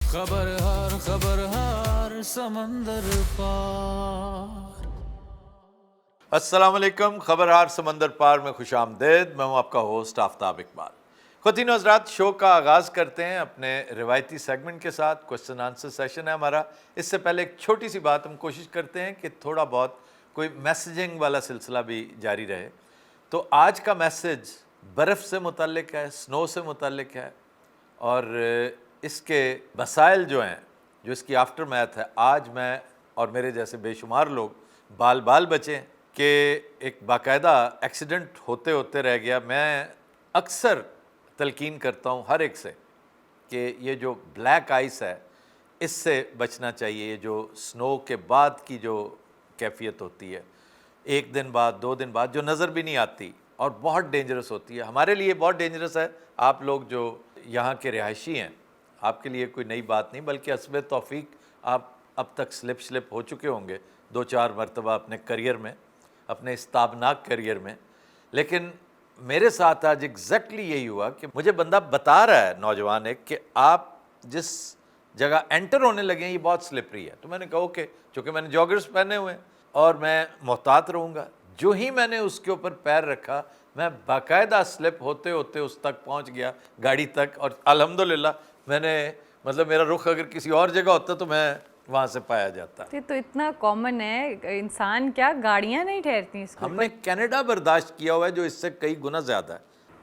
खबर समंदर पार। अस्सलाम वालेकुम। खबरहार समंदर पार में खुश आमदेद। मैं हूँ आपका होस्ट आफ्ताब इकबाल। ख़वातीन हज़रात, शो का आगाज़ करते हैं अपने रिवायती सेगमेंट के साथ। क्वेश्चन आंसर सेशन है हमारा। इससे पहले एक छोटी सी बात हम कोशिश करते हैं कि थोड़ा बहुत कोई मैसेजिंग वाला सिलसिला भी जारी रहे। तो आज का मैसेज बर्फ़ से मुतल्लिक है, स्नो से मुतल्लिक है, और इसके मसाइल जो हैं, जो इसकी आफ्टर मैथ है, आज मैं और मेरे जैसे बेशुमार लोग बाल बाल बचे कि एक बाकायदा एक्सीडेंट होते होते रह गया। मैं अक्सर तलकीन करता हूँ हर एक से कि ये जो ब्लैक आइस है इससे बचना चाहिए। ये जो स्नो के बाद की जो कैफियत होती है, एक दिन बाद, 2 दिन बाद, जो नज़र भी नहीं आती और बहुत डेंजरस होती है। हमारे लिए बहुत डेंजरस है। आप लोग जो यहाँ के रिहायशी हैं, आपके लिए कोई नई बात नहीं, बल्कि हस्ब तौफीक आप अब तक स्लिप हो चुके होंगे 2-4 मरतबा अपने करियर में, अपने इस ताबनाक करियर में। लेकिन मेरे साथ आज एग्जैक्टली यही हुआ कि मुझे बंदा बता रहा है, नौजवान एक, कि आप जिस जगह एंटर होने लगे हैं ये बहुत स्लिपरी है। तो मैंने कहा ओके, चूँकि मैंने जॉगर्स पहने हुए हैं और मैं मोहतात रहूँगा। जो ही मैंने उसके ऊपर पैर रखा, मैं बाकायदा स्लिप होते होते उस तक पहुँच गया, गाड़ी तक। और अल्हम्दुलिल्लाह मैंने, मतलब मेरा रुख अगर किसी और जगह होता तो मैं वहाँ से पाया जाता। तो इतना कॉमन है, इंसान क्या गाड़ियाँ नहीं ठहरती इसको। हमने कनाडा बर्दाश्त किया हुआ है जो इससे कई गुना ज़्यादा है।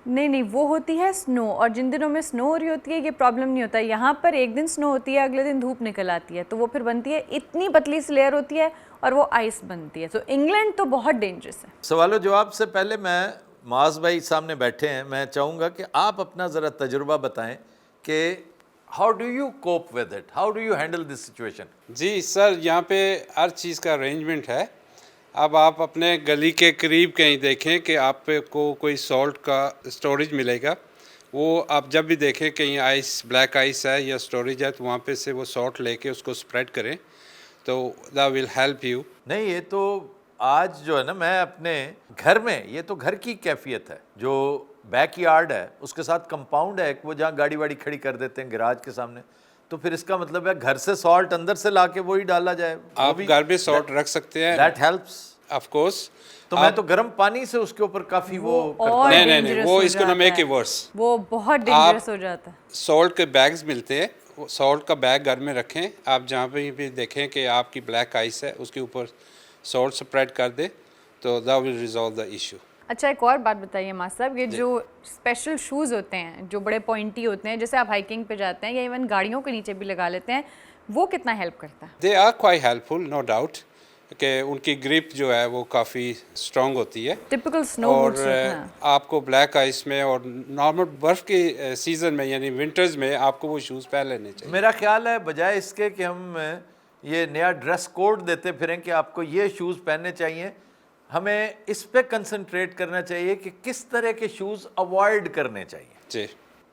नहीं, वो होती है स्नो, और जिन दिनों में स्नो हो रही होती है ये प्रॉब्लम नहीं होता। यहाँ पर एक दिन स्नो होती है, अगले दिन धूप निकल आती है, तो वो फिर बनती है, इतनी पतली सी लेयर होती है और वो आइस बनती है। तो इंग्लैंड तो बहुत डेंजरस है। सवालों जवाब से पहले मैं, माज भाई सामने बैठे हैं, मैं चाहूँगा कि आप अपना ज़रा तजुर्बा बताएं कि how do you cope with it, how do you handle this situation. जी सर, यहाँ पे हर चीज़ का अरेंजमेंट है। अब आप अपने गली के करीब कहीं देखें कि आपको कोई सॉल्ट का स्टोरेज मिलेगा। वो आप जब भी देखें कहीं आइस, ब्लैक आइस है या स्टोरेज है, तो वहाँ पे से वो सॉल्ट लेके उसको स्प्रेड करें, तो दैट विल हेल्प यू। नहीं, ये तो आज जो है ना, मैं अपने घर में, ये तो घर की कैफियत है, जो बैक यार्ड है उसके साथ कंपाउंड है वो, जहाँ गाड़ी वाड़ी खड़ी कर देते हैं गैराज के सामने। तो फिर इसका मतलब है घर से सॉल्ट अंदर से लाके वही डाला जाए। आप घर में सॉल्ट रख सकते हैं, दैट हेल्प्स ऑफ कोर्स। तो मैं तो गर्म पानी से उसके ऊपर काफ़ी वो करता और हूं। नहीं, वो इसको ना मेक इट वर्स। वो बहुत डेंजरस हो जाता है। सॉल्ट के बैग्स मिलते हैं, वो सॉल्ट का बैग घर में रखें। आप जहाँ पे भी देखें कि आपकी ब्लैक आइस है, उसके ऊपर सॉल्ट स्प्रेड कर दे, तो that will resolve the issue. अच्छा, एक और बात बताइए मास साहब, ये जो स्पेशल शूज़ होते हैं जो बड़े पॉइंटी होते हैं, जैसे आप हाइकिंग पे जाते हैं या इवन गाड़ियों के नीचे भी लगा लेते हैं, वो कितना हेल्प करता है? They are quite helpful, no doubt, कि उनकी ग्रिप जो है वो काफ़ी स्ट्रॉन्ग होती है। टिपिकल स्नो बूट्स होते हैं। आपको ब्लैक आइस में और नॉर्मल बर्फ़ के सीज़न में, यानी विंटर्स में, आपको वो शूज़ पहन लेने चाहिए। मेरा ख्याल है बजाय इसके कि हम ये नया ड्रेस कोड देते फिरें कि आपको ये शूज़ पहनने चाहिए, हमें इस पे कंसंट्रेट करना चाहिए कि किस तरह के शूज़ अवॉइड करने चाहिए। जी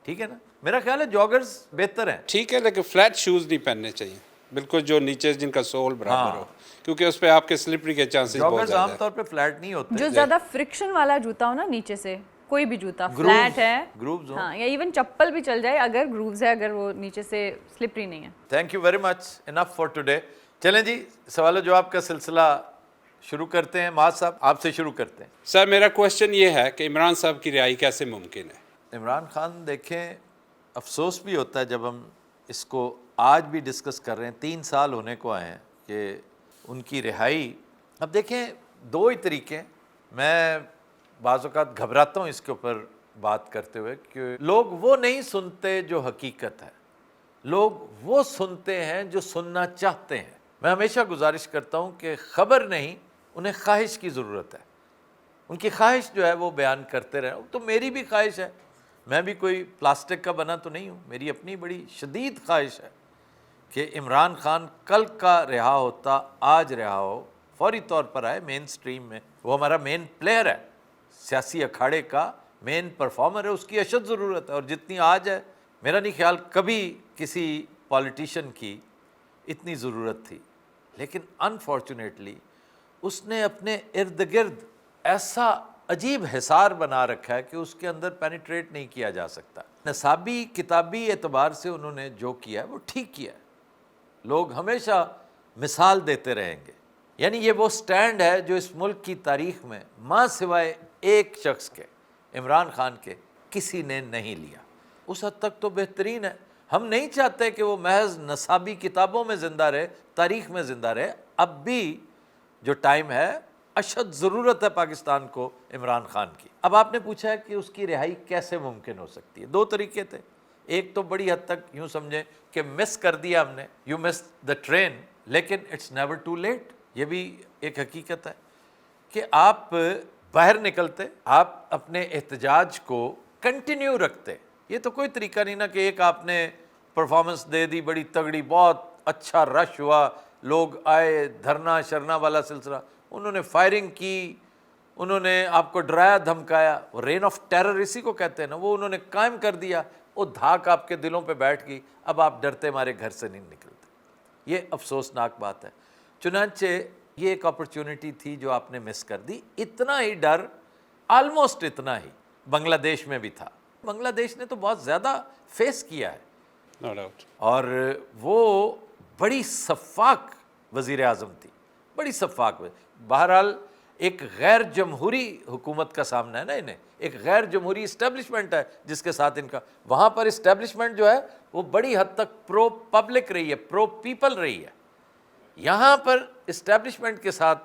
ठीक है ना? मेरा ख्याल है जॉगर्स बेहतर हैं। ठीक है, लेकिन फ्लैट शूज़ नहीं पहनने चाहिए, बिल्कुल जो नीचे जिनका सोल बराबर हो, क्योंकि उस पर आपके स्लिपरी के चांसेस बहुत जॉगर्स ज़्यादा है। आमतौर पे फ्लैट नहीं होते। जो ज़्यादा फ्रिक्शन वाला जूता हो ना, नीचे से कोई भी जूता Grooves, फ्लैट है, grooves हो। हाँ, या इवन चप्पल भी चल जाए अगर ग्रूव्स है, अगर वो नीचे से स्लिपरी नहीं है। Thank you very much, enough for today. चलें जी, सवाल जवाब का सिलसिला शुरू करते हैं। माज साहब, आपसे शुरू करते हैं। सर, मेरा क्वेश्चन ये है कि इमरान साहब की रिहाई कैसे मुमकिन है? इमरान खान, देखें, अफसोस भी होता है जब हम इसको आज भी डिस्कस कर रहे हैं, 3 साल होने को आए हैं कि उनकी रिहाई। अब देखें, 2 ही तरीके हैं। मैं बाज़ औक़ात घबराता हूँ इसके ऊपर बात करते हुए कि लोग वो नहीं सुनते जो हकीकत है, लोग वो सुनते हैं जो सुनना चाहते हैं। मैं हमेशा गुजारिश करता हूँ कि ख़बर नहीं, उन्हें ख्वाहिश की ज़रूरत है। उनकी ख्वाहिश जो है वो बयान करते रहें। तो मेरी भी ख्वाहिश है, मैं भी कोई प्लास्टिक का बना तो नहीं हूँ। मेरी अपनी बड़ी शदीद ख्वाहिश है कि इमरान खान कल का रिहा होता, आज रिहा हो, फौरी तौर पर आए मेन स्ट्रीम में। वो हमारा मेन प्लेयर है, सियासी अखाड़े का मेन परफॉर्मर है, उसकी अशद ज़रूरत है। और जितनी आज है, मेरा नहीं ख्याल कभी किसी पॉलिटिशियन की इतनी ज़रूरत थी। लेकिन अनफॉर्चुनेटली उसने अपने इर्द गिर्द ऐसा अजीब हिसार बना रखा है कि उसके अंदर पेनिट्रेट नहीं किया जा सकता। نصابی کتابی اعتبار سے انہوں نے جو کیا ہے وہ ٹھیک کیا ہے، لوگ ہمیشہ مثال دیتے رہیں گے. یعنی یہ وہ سٹینڈ ہے جو اس ملک کی تاریخ میں ماں سوائے ایک شخص کے، عمران خان کے، کسی نے نہیں لیا. اس حد تک تو بہترین ہے. ہم نہیں چاہتے کہ وہ محض نصابی کتابوں میں زندہ رہے، تاریخ میں زندہ رہے. اب بھی جو ٹائم ہے، اشد ضرورت ہے پاکستان کو عمران خان کی. اب آپ نے پوچھا ہے کہ اس کی رہائی کیسے ممکن ہو سکتی ہے. دو طریقے تھے. ایک تو بڑی حد تک یوں سمجھیں کہ مس کر دیا ہم نے، یو مس دا ٹرین، لیکن اٹس نیور ٹو لیٹ. یہ بھی ایک حقیقت ہے کہ آپ باہر نکلتے، آپ اپنے احتجاج کو کنٹینیو رکھتے. یہ تو کوئی طریقہ نہیں نا کہ ایک آپ نے پرفارمنس دے دی بڑی تگڑی، بہت اچھا رش ہوا، لوگ آئے، دھرنا شرنا والا سلسلہ، انہوں نے فائرنگ کی، انہوں نے آپ کو ڈرایا دھمکایا، رین آف ٹیرر اسی کو کہتے ہیں نا، وہ انہوں نے قائم کر دیا. وہ دھاک آپ کے دلوں پہ بیٹھ گئی. اب آپ ڈرتے ہمارے گھر سے نہیں نکلتے. یہ افسوسناک بات ہے. چنانچہ یہ ایک اپرچونٹی تھی جو آپ نے مس کر دی. اتنا ہی ڈر، آلموسٹ اتنا ہی بنگلہ دیش میں بھی تھا. بنگلہ دیش نے تو بہت زیادہ فیس کیا ہے، نو ڈاؤٹ. اور وہ بڑی شفاق وزیر اعظم تھی، بڑی شفاق. بہرحال ایک غیر جمہوری حکومت کا سامنا ہے نا انہیں، ایک غیر جمہوری اسٹیبلشمنٹ ہے جس کے ساتھ ان کا، وہاں پر اسٹیبلشمنٹ جو ہے وہ بڑی حد تک پرو پبلک رہی ہے، پرو پیپل رہی ہے. یہاں پر اسٹیبلشمنٹ کے ساتھ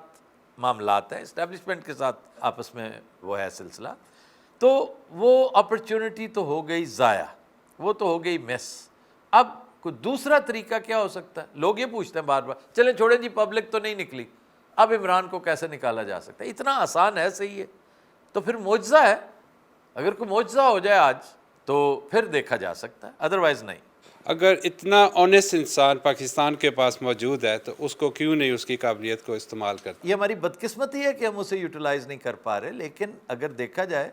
معاملات ہیں، اسٹیبلشمنٹ کے ساتھ آپس میں وہ ہے سلسلہ. تو وہ اپرچونٹی تو ہو گئی ضائع، وہ تو ہو گئی مس. اب کوئی دوسرا طریقہ کیا ہو سکتا ہے؟ لوگ یہ پوچھتے ہیں بار بار، چلیں چھوڑیں جی پبلک تو نہیں نکلی، اب عمران کو کیسے نکالا جا سکتا ہے؟ اتنا آسان ہے، صحیح ہے. تو پھر معجزہ ہے. اگر کوئی معجزہ ہو جائے آج تو پھر دیکھا جا سکتا ہے، ادروائز نہیں. اگر اتنا آنیسٹ انسان پاکستان کے پاس موجود ہے تو اس کو کیوں نہیں اس کی قابلیت کو استعمال کرتا؟ یہ ہماری بدقسمتی ہے کہ ہم اسے یوٹیلائز نہیں کر پا رہے. لیکن اگر دیکھا جائے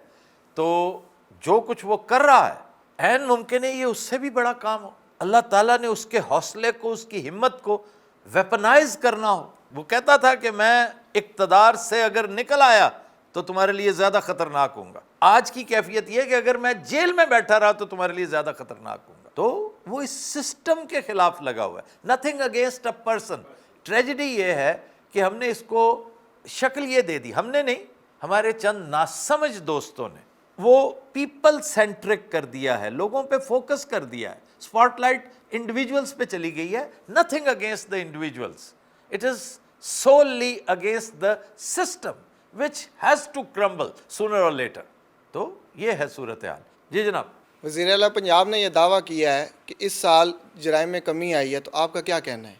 تو جو کچھ وہ کر رہا ہے، عین ممکن ہے یہ اس سے بھی بڑا کام ہو. اللہ تعالیٰ نے اس کے حوصلے کو، اس کی ہمت کو ویپنائز کرنا ہو. وہ کہتا تھا کہ میں اقتدار سے اگر نکل آیا تو تمہارے لیے زیادہ خطرناک ہوں گا. آج کی کیفیت یہ ہے کہ اگر میں جیل میں بیٹھا رہا تو تمہارے لیے زیادہ خطرناک ہوں گا. تو وہ اس سسٹم کے خلاف لگا ہوا ہے. Nothing against a person. Tragedy یہ ہے کہ ہم نے اس کو شکل یہ دے دی، ہم نے نہیں، ہمارے چند ناسمجھ دوستوں نے وہ پیپل سینٹرک کر دیا ہے، لوگوں پہ فوکس کر دیا ہے. اسپاٹ لائٹ انڈیویجولس پہ چلی گئی ہے. Nothing against the individuals, it is solely against the system which has to crumble sooner or later. تو یہ ہے صورتحال. جی جناب. وزیر اعلیٰ پنجاب نے یہ دعویٰ کیا ہے کہ اس سال جرائم میں کمی آئی ہے، تو آپ کا کیا کہنا ہے؟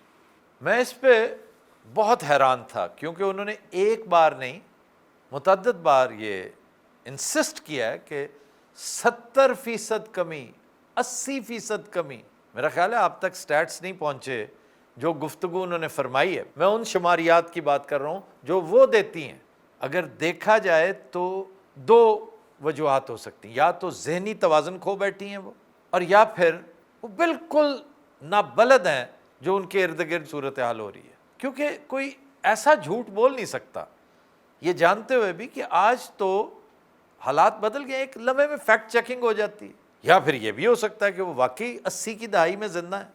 میں اس پہ بہت حیران تھا کیونکہ انہوں نے ایک بار نہیں متعدد بار یہ انسسٹ کیا ہے کہ 70% کمی، 80% کمی. میرا خیال ہے آپ تک سٹیٹس نہیں پہنچے جو گفتگو انہوں نے فرمائی ہے. میں ان شماریات کی بات کر رہا ہوں جو وہ دیتی ہیں. اگر دیکھا جائے تو دو وجوہات ہو سکتی ہیں، یا تو ذہنی توازن کھو بیٹھی ہیں وہ، اور یا پھر وہ بالکل نابلد ہیں جو ان کے ارد گرد صورتحال ہو رہی ہے. کیونکہ کوئی ایسا جھوٹ بول نہیں سکتا یہ جانتے ہوئے بھی کہ آج تو حالات بدل گئے، ایک لمحے میں فیکٹ چیکنگ ہو جاتی ہے. یا پھر یہ بھی ہو سکتا ہے کہ وہ واقعی 80 کی دہائی میں زندہ ہیں،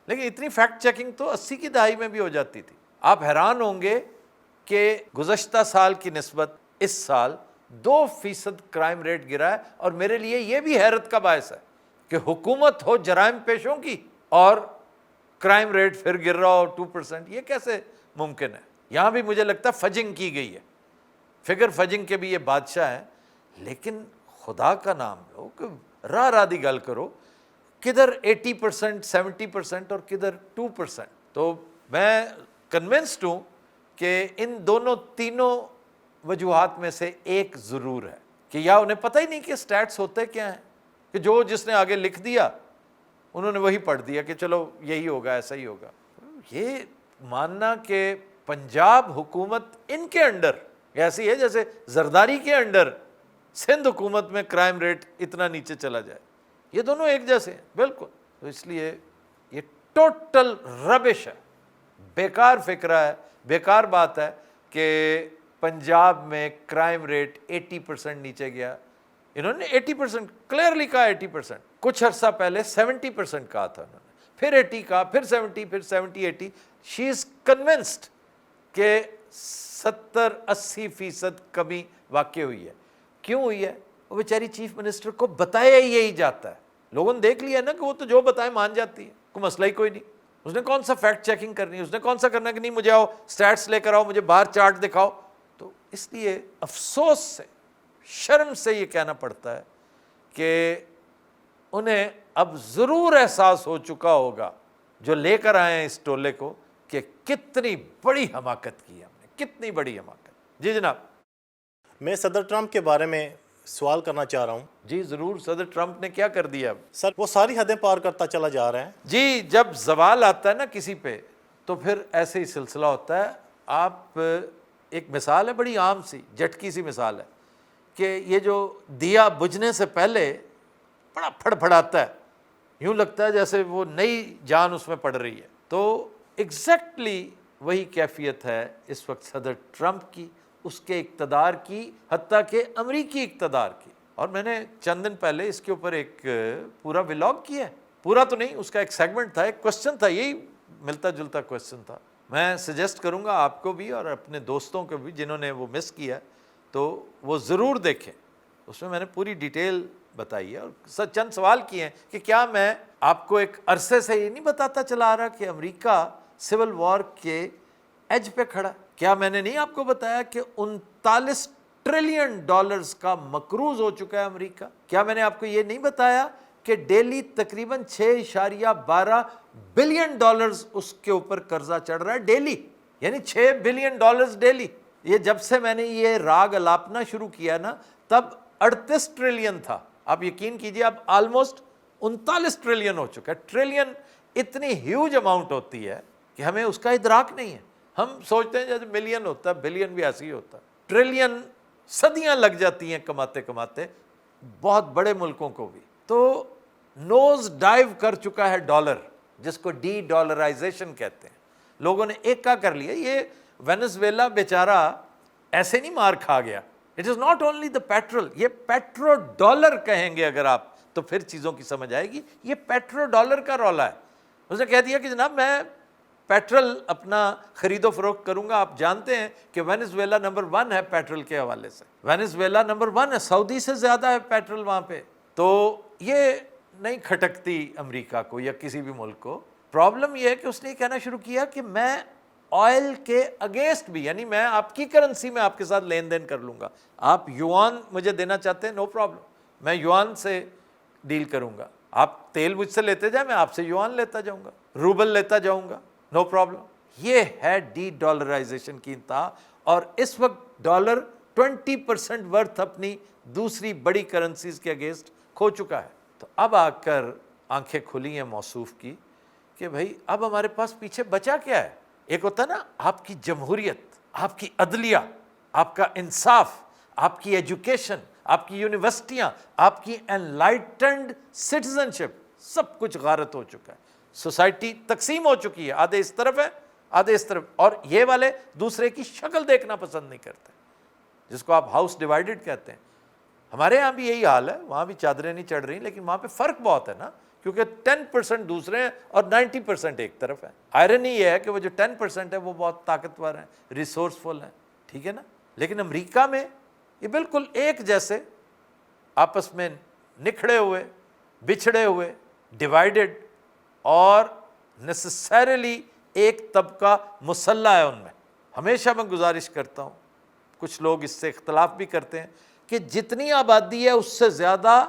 لیکن اتنی فیکٹ چیکنگ تو 80 کی دہائی میں بھی ہو جاتی تھی. آپ حیران ہوں گے کہ گزشتہ سال کی نسبت اس سال 2% کرائم ریٹ گرا ہے. اور میرے لیے یہ بھی حیرت کا باعث ہے کہ حکومت ہو جرائم پیشوں کی اور کرائم ریٹ پھر گر رہا ہو 2%. یہ کیسے ممکن ہے؟ یہاں بھی مجھے لگتا ہے فجنگ کی گئی ہے. فگر فجنگ کے بھی یہ بادشاہ ہیں. لیکن خدا کا نام لو کہ راہ دی گل کرو، کدھر 80%، 70% اور کدھر 2%. تو میں کنونسڈ ہوں کہ ان دونوں تینوں وجوہات میں سے ایک ضرور ہے کہ یا انہیں پتہ ہی نہیں کہ سٹیٹس ہوتے کیا ہیں، کہ جو جس نے آگے لکھ دیا انہوں نے وہی پڑھ دیا کہ چلو یہی ہوگا، ایسا ہی ہوگا. یہ ماننا کہ پنجاب حکومت ان کے انڈر ایسی ہے جیسے زرداری کے انڈر سندھ حکومت میں کرائم ریٹ اتنا نیچے چلا جائے، یہ دونوں ایک جیسے ہیں بالکل. تو اس لیے یہ ٹوٹل ربش ہے، بیکار فکرہ ہے، بیکار بات ہے کہ پنجاب میں کرائم ریٹ 80% نیچے گیا. انہوں نے 80% کلیئرلی کہا, 80%. کچھ عرصہ پہلے 70% کہا تھا انہوں نے, پھر 80 کہا, پھر 70, پھر 70, 80. شی از کنونسڈ کہ 70-80% کمی واقع ہوئی ہے. کیوں ہوئی ہے؟ وہ بیچاری چیف منسٹر کو بتایا ہی یہی جاتا ہے. لوگوں نے دیکھ لیا نا کہ وہ تو جو بتائے مان جاتی ہے, کوئی مسئلہ ہی کوئی نہیں. اس نے کون سا فیکٹ چیکنگ کرنی ہے, اس نے کون سا کرنا کہ نہیں مجھے آؤ سٹیٹس لے کر آؤ, مجھے باہر چارٹ دکھاؤ. تو اس لیے افسوس سے, شرم سے یہ کہنا پڑتا ہے کہ انہیں اب ضرور احساس ہو چکا ہوگا جو لے کر آئے ہیں اس ٹولے کو کہ کتنی بڑی حماقت کی ہے ہم نے, کتنی بڑی حماقت. جی جناب. میں صدر ٹرمپ کے بارے میں سوال کرنا چاہ رہا ہوں. جی ضرور. صدر ٹرمپ نے کیا کر دیا اب؟ سر وہ ساری حدیں پار کرتا چلا جا رہا ہے. جی جب زوال آتا ہے نا کسی پہ تو پھر ایسے ہی سلسلہ ہوتا ہے. آپ ایک مثال ہے بڑی عام سی, جھٹکی سی مثال ہے کہ یہ جو دیا بجھنے سے پہلے بڑا پھڑپھڑاتا ہے, یوں لگتا ہے جیسے وہ نئی جان اس میں پڑ رہی ہے. تو ایگزیکٹلی وہی کیفیت ہے اس وقت صدر ٹرمپ کی, اس کے اقتدار کی, حتیٰ کہ امریکی اقتدار کی. اور میں نے چند دن پہلے اس کے اوپر ایک پورا ولاگ کیا ہے, پورا تو نہیں, اس کا ایک سیگمنٹ تھا, ایک کوسچن تھا, یہی ملتا جلتا کوسچن تھا. میں سجیسٹ کروں گا آپ کو بھی اور اپنے دوستوں کو بھی جنہوں نے وہ مس کیا تو وہ ضرور دیکھیں. اس میں نے پوری ڈیٹیل بتائی ہے اور چند سوال کیے ہیں کہ کیا میں آپ کو ایک عرصے سے یہ نہیں بتاتا چلا آ رہا کہ امریکہ سول وار کے ایج پہ کھڑا. کیا میں نے نہیں آپ کو بتایا کہ 39 ٹریلین ڈالرز کا مقروض ہو چکا ہے امریکہ؟ کیا میں نے آپ کو یہ نہیں بتایا کہ ڈیلی تقریباً 6.12 بلین ڈالرز اس کے اوپر قرضہ چڑھ رہا ہے ڈیلی, یعنی 6 بلین ڈالرز ڈیلی. یہ جب سے میں نے یہ راگ الاپنا شروع کیا نا تب 38 ٹریلین تھا. آپ یقین کیجئے اب آلموسٹ 39 ٹریلین ہو چکا ہے. ٹریلین اتنی ہیوج اماؤنٹ ہوتی ہے کہ ہمیں اس کا ادراک نہیں ہے. ہم سوچتے ہیں جیسے ملین ہوتا ہے, بلین بھی ایسے ہی ہوتا ہے. ٹریلین صدیاں لگ جاتی ہیں کماتے کماتے, بہت بڑے ملکوں کو بھی. تو نوز ڈائیو کر چکا ہے ڈالر, جس کو ڈی ڈالرائزیشن کہتے ہیں. لوگوں نے ایک کا کر لیا. یہ وینزویلا بیچارہ ایسے نہیں مار کھا گیا. It is not only the petrol, یہ پیٹرو ڈالر کہیں گے اگر آپ تو پھر چیزوں کی سمجھ آئے گی. یہ پیٹرو ڈالر کا رولا ہے. اس نے کہہ دیا کہ جناب میں پیٹرول اپنا خرید و فروخت کروں گا. آپ جانتے ہیں کہ وینزویلا نمبر 1 ہے پیٹرول کے حوالے سے. وینزویلا نمبر 1 ہے, سعودی سے زیادہ ہے پیٹرول وہاں پہ. تو یہ نہیں کھٹکتی امریکہ کو یا کسی بھی ملک کو. پرابلم یہ ہے کہ اس نے یہ کہنا شروع کیا کہ میں آئل کے اگینسٹ بھی, یعنی میں آپ کی کرنسی میں آپ کے ساتھ لین دین کر لوں گا. آپ یوان مجھے دینا چاہتے ہیں, نو پرابلم, میں یوان سے ڈیل کروں گا. آپ تیل مجھ سے لیتے جائیں, میں آپ سے یوان لیتا جاؤں گا, روبل لیتا جاؤں گا, نو پرابلم. یہ ہے ڈی ڈالرائزیشن کی انتہا. اور اس وقت ڈالر 20% ورتھ اپنی دوسری بڑی کرنسیز کے اگینسٹ کھو چکا ہے. تو اب آ کر آنکھیں کھلی ہیں موصوف کی کہ بھائی اب ہمارے پاس پیچھے بچا کیا ہے. ایک ہوتا ہے نا آپ کی جمہوریت, آپ کی عدلیہ, آپ کا انصاف, آپ کی ایجوکیشن, آپ کی یونیورسٹیاں, آپ کی انلائٹنڈ سٹیزنشپ, سب کچھ غارت ہو چکا ہے. سوسائٹی تقسیم ہو چکی ہے, آدھے اس طرف ہے آدھے اس طرف, اور یہ والے دوسرے کی شکل دیکھنا پسند نہیں کرتے, جس کو آپ ہاؤس ڈیوائیڈڈ کہتے ہیں. ہمارے یہاں بھی یہی حال ہے, وہاں بھی چادریں نہیں چڑھ رہی, لیکن وہاں پہ فرق بہت ہے نا, کیونکہ 10% دوسرے ہیں اور 90% ایک طرف ہے. آئرنی یہ ہے کہ وہ جو 10% ہے وہ بہت طاقتور ہیں, ریسورسفل ہیں, ٹھیک ہے نا. لیکن امریکہ میں یہ بالکل ایک جیسے آپس میں نکھڑے ہوئے, بچھڑے ہوئے, ڈیوائیڈڈ, اور نیسسریلی ایک طبقہ مسلح ہے ان میں. ہمیشہ میں گزارش کرتا ہوں, کچھ لوگ اس سے اختلاف بھی کرتے ہیں, کہ جتنی آبادی ہے اس سے زیادہ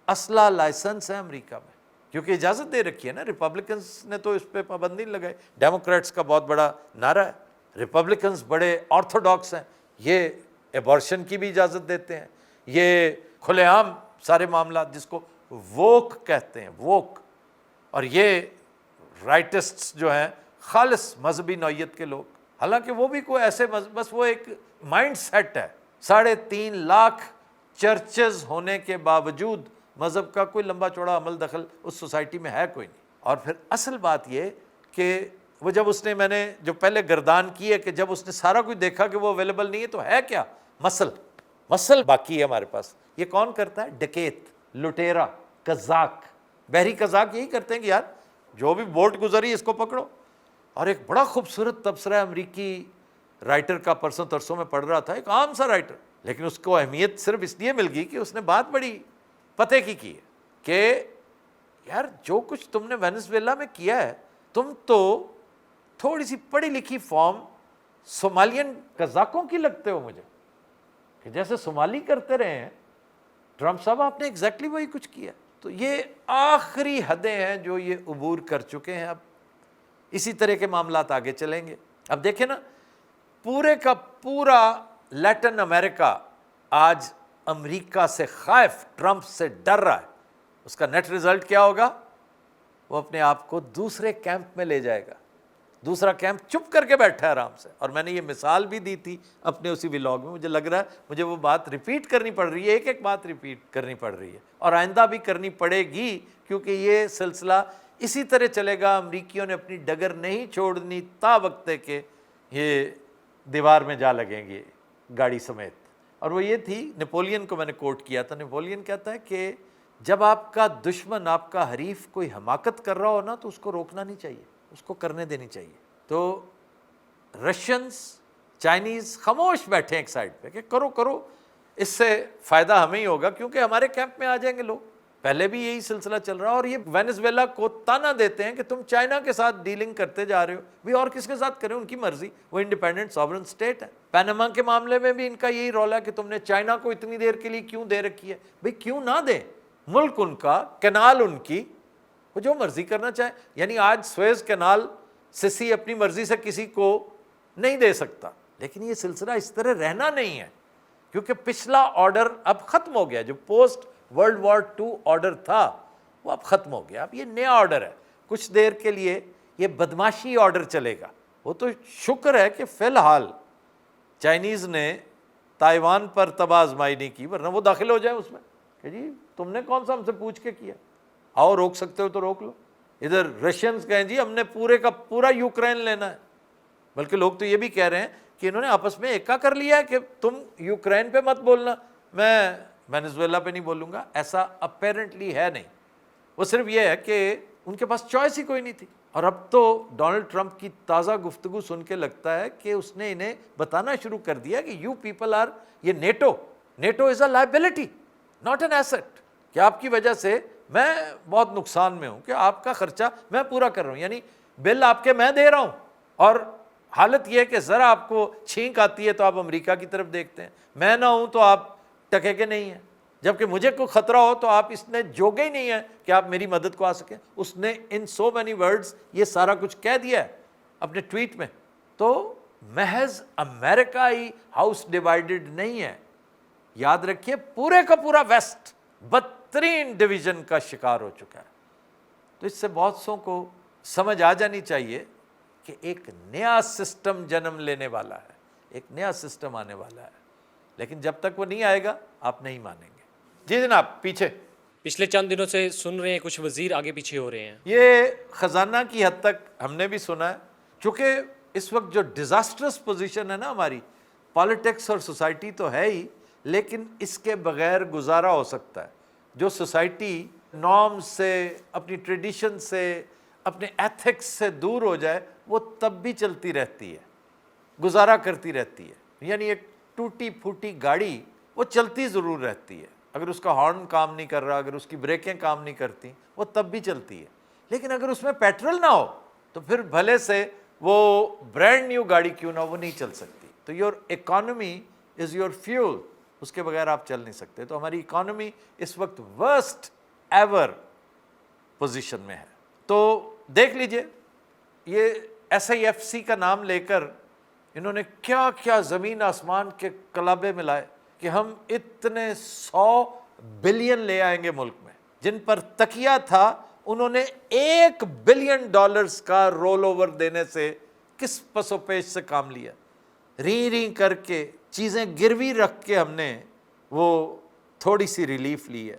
اسلحہ لائسنس ہے امریکہ میں, کیونکہ اجازت دے رکھی ہے نا. ریپبلکنس نے تو اس پہ پابندی نہیں لگائی. ڈیموکریٹس کا بہت بڑا نعرہ ہے, ریپبلکنس بڑے آرتھوڈاکس ہیں, یہ ایبارشن کی بھی اجازت دیتے ہیں, یہ کھلے عام سارے معاملات جس کو ووک کہتے ہیں, ووک. اور یہ رائٹسٹس جو ہیں خالص مذہبی نوعیت کے لوگ, حالانکہ وہ بھی کوئی ایسے بس وہ ایک مائنڈ سیٹ ہے. 3.5 لاکھ چرچز ہونے کے باوجود مذہب کا کوئی لمبا چوڑا عمل دخل اس سوسائٹی میں ہے کوئی نہیں. اور پھر اصل بات یہ کہ وہ جب اس نے, میں نے جو پہلے گردان کی ہے کہ جب اس نے سارا کچھ دیکھا کہ وہ اویلیبل نہیں ہے تو ہے کیا مسل, مسل باقی ہے ہمارے پاس. یہ کون کرتا ہے؟ ڈکیت, لٹیرا, قزاق. بحری قزاق یہی کرتے ہیں کہ یار جو بھی بوٹ گزری اس کو پکڑو. اور ایک بڑا خوبصورت تبصرہ امریکی رائٹر کا پرسوں ترسوں میں پڑھ رہا تھا, ایک عام سا رائٹر, لیکن اس کو اہمیت صرف اس لیے مل گئی کہ اس نے بات بڑی پتے کی ہے کہ یار جو کچھ تم نے وینزویلا میں کیا ہے, تم تو تھوڑی سی پڑھی لکھی فارم صومالین قزاقوں کی لگتے ہو مجھے, کہ جیسے صومالی کرتے رہے ہیں. ٹرمپ صاحب آپ نے ایگزیکٹلی وہی کچھ کیا. تو یہ آخری حدیں ہیں جو یہ عبور کر چکے ہیں. اب اسی طرح کے معاملات آگے چلیں گے. اب دیکھیں نا, پورے کا پورا لیٹن امریکہ آج امریکہ سے خائف, ٹرمپ سے ڈر رہا ہے. اس کا نیٹ رزلٹ کیا ہوگا؟ وہ اپنے آپ کو دوسرے کیمپ میں لے جائے گا. دوسرا کیمپ چپ کر کے بیٹھا ہے آرام سے. اور میں نے یہ مثال بھی دی تھی اپنے اسی ولاگ میں. مجھے لگ رہا ہے مجھے وہ بات ریپیٹ کرنی پڑ رہی ہے, ایک ایک بات ریپیٹ کرنی پڑ رہی ہے, اور آئندہ بھی کرنی پڑے گی, کیونکہ یہ سلسلہ اسی طرح چلے گا. امریکیوں نے اپنی ڈگر نہیں چھوڑنی تا وقت کہ یہ دیوار میں جا لگیں گے گاڑی سمیت. اور وہ یہ تھی, نیپولین کو میں نے کوٹ کیا تھا. نیپولین کہتا ہے کہ جب آپ کا دشمن, آپ کا حریف کوئی حماقت کر رہا ہو نا, تو اس کو روکنا نہیں چاہیے, اس کو کرنے دینی چاہیے. تو رشینز, چائنیز خاموش بیٹھے ایک سائڈ پہ کہ کرو کرو, اس سے فائدہ ہمیں ہی ہوگا کیونکہ ہمارے کیمپ میں آ جائیں گے لوگ. پہلے بھی یہی سلسلہ چل رہا ہے. اور یہ وینزویلا کو تانا دیتے ہیں کہ تم چائنا کے ساتھ ڈیلنگ کرتے جا رہے ہو. بھی اور کس کے ساتھ کریں, ان کی مرضی, وہ انڈیپینڈنٹ ساورن اسٹیٹ ہے. پیناما کے معاملے میں بھی ان کا یہی رول ہے کہ تم نے چائنا کو اتنی دیر کے لیے کیوں دے رکھی ہے. بھئی کیوں نہ دیں, ملک ان کا, کینال ان کی, وہ جو مرضی کرنا چاہیں. یعنی آج سویز کینال سسی اپنی مرضی سے کسی کو نہیں دے سکتا, لیکن یہ سلسلہ اس طرح رہنا نہیں ہے, کیونکہ پچھلا آرڈر اب ختم ہو گیا. جو پوسٹ ورلڈ وار 2 آرڈر تھا وہ اب ختم ہو گیا. اب یہ نیا آرڈر ہے. کچھ دیر کے لیے یہ بدماشی آرڈر چلے گا. وہ تو شکر ہے کہ فی الحال چائنیز نے تائیوان پر تباہ آزمائی نہیں کی, ورنہ وہ داخل ہو جائے اس میں کہ جی تم نے کون سا ہم سے پوچھ کے کیا, آؤ روک سکتے ہو تو روک لو. ادھر رشینز کہیں جی ہم نے پورے کا پورا یوکرین لینا ہے. بلکہ لوگ تو یہ بھی کہہ رہے ہیں کہ انہوں نے آپس میں ایکا کر لیا ہے کہ تم یوکرین پہ مت بولنا, میں وینزویلا پہ نہیں بولوں گا. ایسا اپیرنٹلی ہے نہیں. وہ صرف یہ ہے کہ ان کے پاس چوائس ہی کوئی نہیں تھی. اور اب تو ڈونلڈ ٹرمپ کی تازہ گفتگو سن کے لگتا ہے کہ اس نے انہیں بتانا شروع کر دیا کہ یو پیپل آر, یہ native is a liability not an asset, کہ آپ کی وجہ سے میں بہت نقصان میں ہوں, کہ آپ کا خرچہ میں پورا کر رہا ہوں. یعنی بل آپ کے میں دے رہا ہوں, اور حالت یہ ہے کہ ذرا آپ کو چھینک آتی ہے تو آپ امریکہ کی طرف دیکھتے ہیں, میں نہ ہوں تو آپ ٹکے کے نہیں ہیں, جبکہ مجھے کوئی خطرہ ہو تو آپ اس نے جوگے ہی نہیں ہے کہ آپ میری مدد کو آ سکیں. اس نے ان سو مینی ورڈز یہ سارا کچھ کہہ دیا ہے اپنے ٹویٹ میں. تو محض امریکہ ہی ہاؤس ڈیوائیڈڈ نہیں ہے, یاد رکھیے پورے کا پورا ویسٹ بدترین ڈویژن کا شکار ہو چکا ہے. تو اس سے بہت سوں کو سمجھ آ جانی چاہیے کہ ایک نیا سسٹم جنم لینے والا ہے, ایک نیا سسٹم آنے والا ہے, لیکن جب تک وہ نہیں آئے گا آپ نہیں مانیں گے. جی جناب پیچھے. پچھلے چند دنوں سے سن رہے ہیں کچھ وزیر آگے پیچھے ہو رہے ہیں. یہ خزانہ کی حد تک ہم نے بھی سنا ہے, چونکہ اس وقت جو ڈیزاسٹرس پوزیشن ہے نا ہماری, پالیٹکس اور سوسائٹی تو ہے ہی, لیکن اس کے بغیر گزارا ہو سکتا ہے. جو سوسائٹی نارمز سے, اپنی ٹریڈیشن سے, اپنے ایتھکس سے دور ہو جائے, وہ تب بھی چلتی رہتی ہے, گزارا کرتی رہتی ہے. یعنی ایک ٹوٹی پھوٹی گاڑی وہ چلتی ضرور رہتی ہے, اگر اس کا ہارن کام نہیں کر رہا, اگر اس کی بریکیں کام نہیں کرتی, وہ تب بھی چلتی ہے. لیکن اگر اس میں پیٹرول نہ ہو تو پھر بھلے سے وہ برانڈ نیو گاڑی کیوں نہ ہو, وہ نہیں چل سکتی. تو your economy is your fuel, اس کے بغیر آپ چل نہیں سکتے. تو ہماری اکانومی اس وقت ورسٹ ایور پوزیشن میں ہے. تو دیکھ لیجئے یہ SIFC کا نام لے کر انہوں نے کیا کیا زمین آسمان کے کلابے ملائے کہ ہم اتنے 100 بلین لے آئیں گے ملک میں. جن پر تکیہ تھا انہوں نے $1 بلین کا رول اوور دینے سے کس پس و پیش سے کام لیا. ری کر کے چیزیں گروی رکھ کے ہم نے وہ تھوڑی سی ریلیف لی ہے.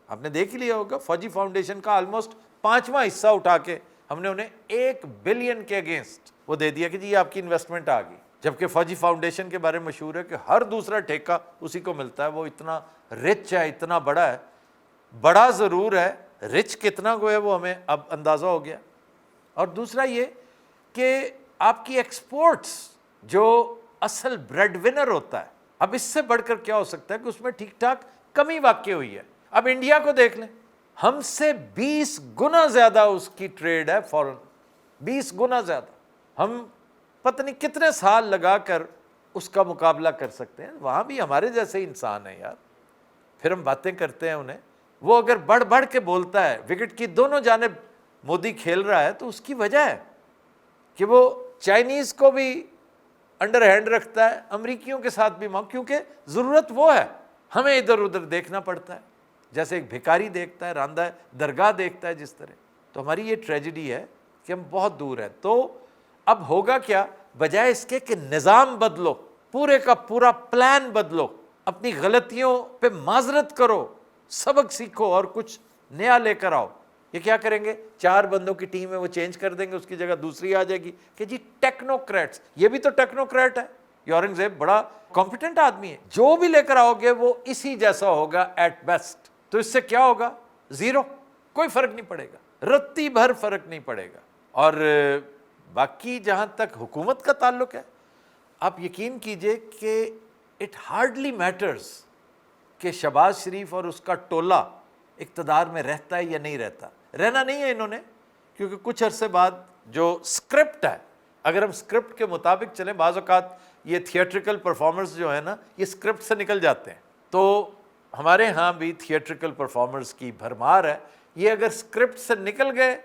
آپ نے دیکھ لیا ہوگا فوجی فاؤنڈیشن کا آلموسٹ 5واں حصہ اٹھا کے ہم نے انہیں $1 بلین کے اگینسٹ وہ دے دیا کہ جی آپ کی انویسٹمنٹ آ گئی. جبکہ فوجی فاؤنڈیشن کے بارے میں مشہور ہے کہ ہر دوسرا ٹھیکہ اسی کو ملتا ہے. وہ اتنا رچ ہے, اتنا بڑا ہے. بڑا ضرور ہے, رچ کتنا کو ہے وہ ہمیں اب اندازہ ہو گیا. اور دوسرا یہ کہ آپ کی ایکسپورٹس جو اصل بریڈ ونر ہوتا ہے, اب اس سے بڑھ کر کیا ہو سکتا ہے کہ اس میں ٹھیک ٹھاک کمی واقع ہوئی ہے. اب انڈیا کو دیکھ لیں, ہم سے 20 گنا زیادہ اس کی ٹریڈ ہے فورن, 20 گنا زیادہ. ہم پتہ نہیں کتنے سال لگا کر اس کا مقابلہ کر سکتے ہیں. وہاں بھی ہمارے جیسے انسان ہیں یار. پھر ہم باتیں کرتے ہیں انہیں, وہ اگر بڑھ بڑھ کے بولتا ہے, وکٹ کی دونوں جانب مودی کھیل رہا ہے, تو اس کی وجہ ہے کہ وہ چائنیز کو بھی انڈر ہینڈ رکھتا ہے, امریکیوں کے ساتھ بھی, کیونکہ ضرورت وہ ہے. ہمیں ادھر ادھر دیکھنا پڑتا ہے, جیسے ایک بھکاری دیکھتا ہے, راندہ درگاہ دیکھتا ہے جس طرح. تو ہماری یہ ٹریجڈی ہے کہ ہم بہت دور ہیں. تو اب ہوگا کیا, بجائے اس کے کہ نظام بدلو, پورے کا پورا پلان بدلو, اپنی غلطیوں پہ معذرت کرو, سبق سیکھو اور کچھ نیا لے کر آؤ. یہ کیا کریں گے, 4 بندوں کی ٹیم ہے وہ چینج کر دیں گے, اس کی جگہ دوسری آ جائے گی کہ جی ٹیکنوکریٹس. یہ بھی تو ٹیکنوکریٹ ہے. یہ اورنگزیب بڑا کمپیٹنٹ آدمی ہے, جو بھی لے کر آؤ گے وہ اسی جیسا ہوگا ایٹ بیسٹ. تو اس سے کیا ہوگا, زیرو, کوئی فرق نہیں پڑے گا, رتی بھر فرق نہیں پڑے گا. اور باقی جہاں تک حکومت کا تعلق ہے, آپ یقین کیجئے کہ اٹ ہارڈلی میٹرز کہ شہباز شریف اور اس کا ٹولہ اقتدار میں رہتا ہے یا نہیں رہتا. رہنا نہیں ہے انہوں نے, کیونکہ کچھ عرصے بعد جو اسکرپٹ ہے, اگر ہم اسکرپٹ کے مطابق چلیں, بعض اوقات یہ تھیٹریکل پرفارمرز جو ہے نا, یہ اسکرپٹ سے نکل جاتے ہیں. تو ہمارے ہاں بھی تھیٹریکل پرفارمرز کی بھرمار ہے. یہ اگر اسکرپٹ سے نکل گئے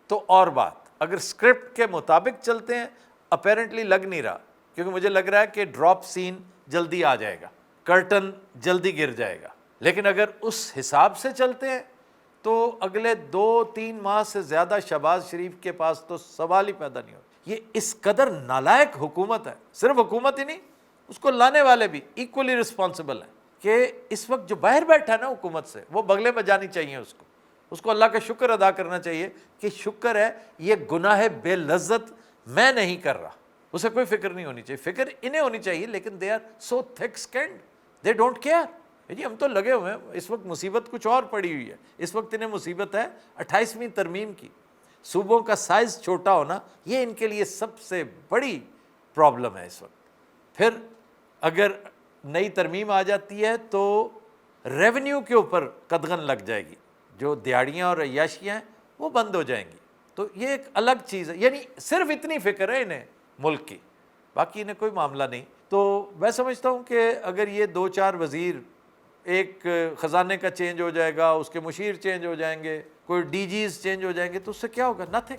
تو اور بات, اگر اسکرپٹ کے مطابق چلتے ہیں, اپیرنٹلی لگ نہیں رہا, کیونکہ مجھے لگ رہا ہے کہ ڈراپ سین جلدی آ جائے گا, کرٹن جلدی گر جائے گا. لیکن اگر اس حساب سے چلتے ہیں تو اگلے 2-3 ماہ سے زیادہ شہباز شریف کے پاس تو سوال ہی پیدا نہیں ہوتا. یہ اس قدر نالائق حکومت ہے, صرف حکومت ہی نہیں, اس کو لانے والے بھی ایکولی رسپانسبل ہیں, کہ اس وقت جو باہر بیٹھا ہے نا حکومت سے, وہ بغلے میں جانی چاہیے اس کو اللہ کا شکر ادا کرنا چاہیے کہ شکر ہے یہ گناہ بے لذت میں نہیں کر رہا. اسے کوئی فکر نہیں ہونی چاہیے, فکر انہیں ہونی چاہیے, لیکن دے آر سو تھک اسکینڈ, دے ڈونٹ کیئر. جی ہم تو لگے ہوئے ہیں, اس وقت مصیبت کچھ اور پڑی ہوئی ہے. اس وقت انہیں مصیبت ہے 28ویں ترمیم کی. صوبوں کا سائز چھوٹا ہونا, یہ ان کے لیے سب سے بڑی پرابلم ہے اس وقت. پھر اگر نئی ترمیم آ جاتی ہے تو ریونیو کے اوپر قدغن لگ جائے گی, جو دیہڑیاں اور عیاشیاں ہیں وہ بند ہو جائیں گی. تو یہ ایک الگ چیز ہے. یعنی صرف اتنی فکر ہے انہیں ملک کی, باقی انہیں کوئی معاملہ نہیں. تو میں سمجھتا ہوں کہ اگر یہ 2-4 وزیر, ایک خزانے کا چینج ہو جائے گا, اس کے مشیر چینج ہو جائیں گے, کوئی ڈی جیز چینج ہو جائیں گے, تو اس سے کیا ہوگا, نتھنگ,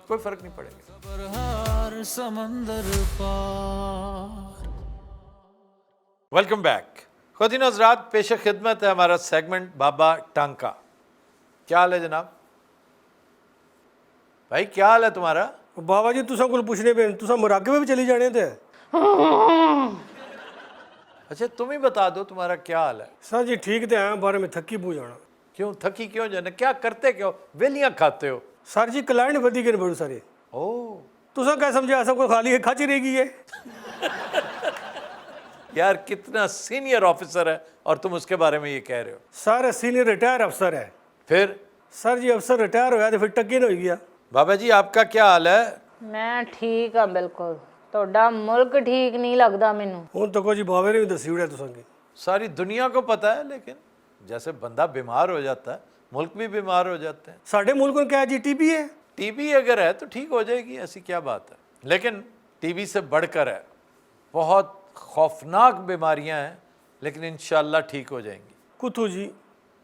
کوئی فرق نہیں پڑے گا. خبرہار سمندر پار. Welcome back. خواتین و حضرات, پیش خدمت ہے ہمارا سیگمنٹ بابا ٹانکا. کیا حال ہے جناب بھائی, کیا حال ہے تمہارا؟ بابا جی تساں کول پوچھنے پہ تساں مراقبے بھی چلی جانے تھے. اچھا تم ہی بتا دو تمہارا کیا حال ہے. سر جی ٹھیک تے ہیں, بارے میں تھکی پو جانا. کیوں تھکی کیوں جانا, کیا کرتے کیوں, ویلیاں کھاتے ہو؟ سر جی کلائنٹ ودی گئے بڑے سارے. او تساں کیا سمجھا ایسا کوئی خالی ہے کھچ رہ گئی ہے. یار کتنا سینئر آفیسر ہے اور تم اس کے بارے میں یہ کہہ رہے ہو. سر سینئر ریٹائر افسر ہے. پھر سر جی افسر ریٹائر ہویا تو پھر ٹکی نہ ہوئی گیا. بابا جی آپ کا کیا حال ہے؟ میں ٹھیک ہاں بالکل. تہاڈا ملک ٹھیک نہیں لگدا مینوں. ہن تک جی بابے نے بھی دسی وڑیا تساں کی. ساری دنیا کو پتہ ہے, لیکن جیسے بندہ بیمار ہو جاتا ہے ملک بھی بیمار ہو جاتے ہیں. ساڈے ملک میں کیا جی ٹی بی ہے. ٹی بی اگر ہے تو ٹھیک ہو جائے گی, ایسی کیا بات ہے. لیکن ٹی بی سے بڑھ کر ہے, بہت خوفناک بیماریاں ہیں, لیکن انشاءاللہ ٹھیک ہو جائیں گی. کتھو جی؟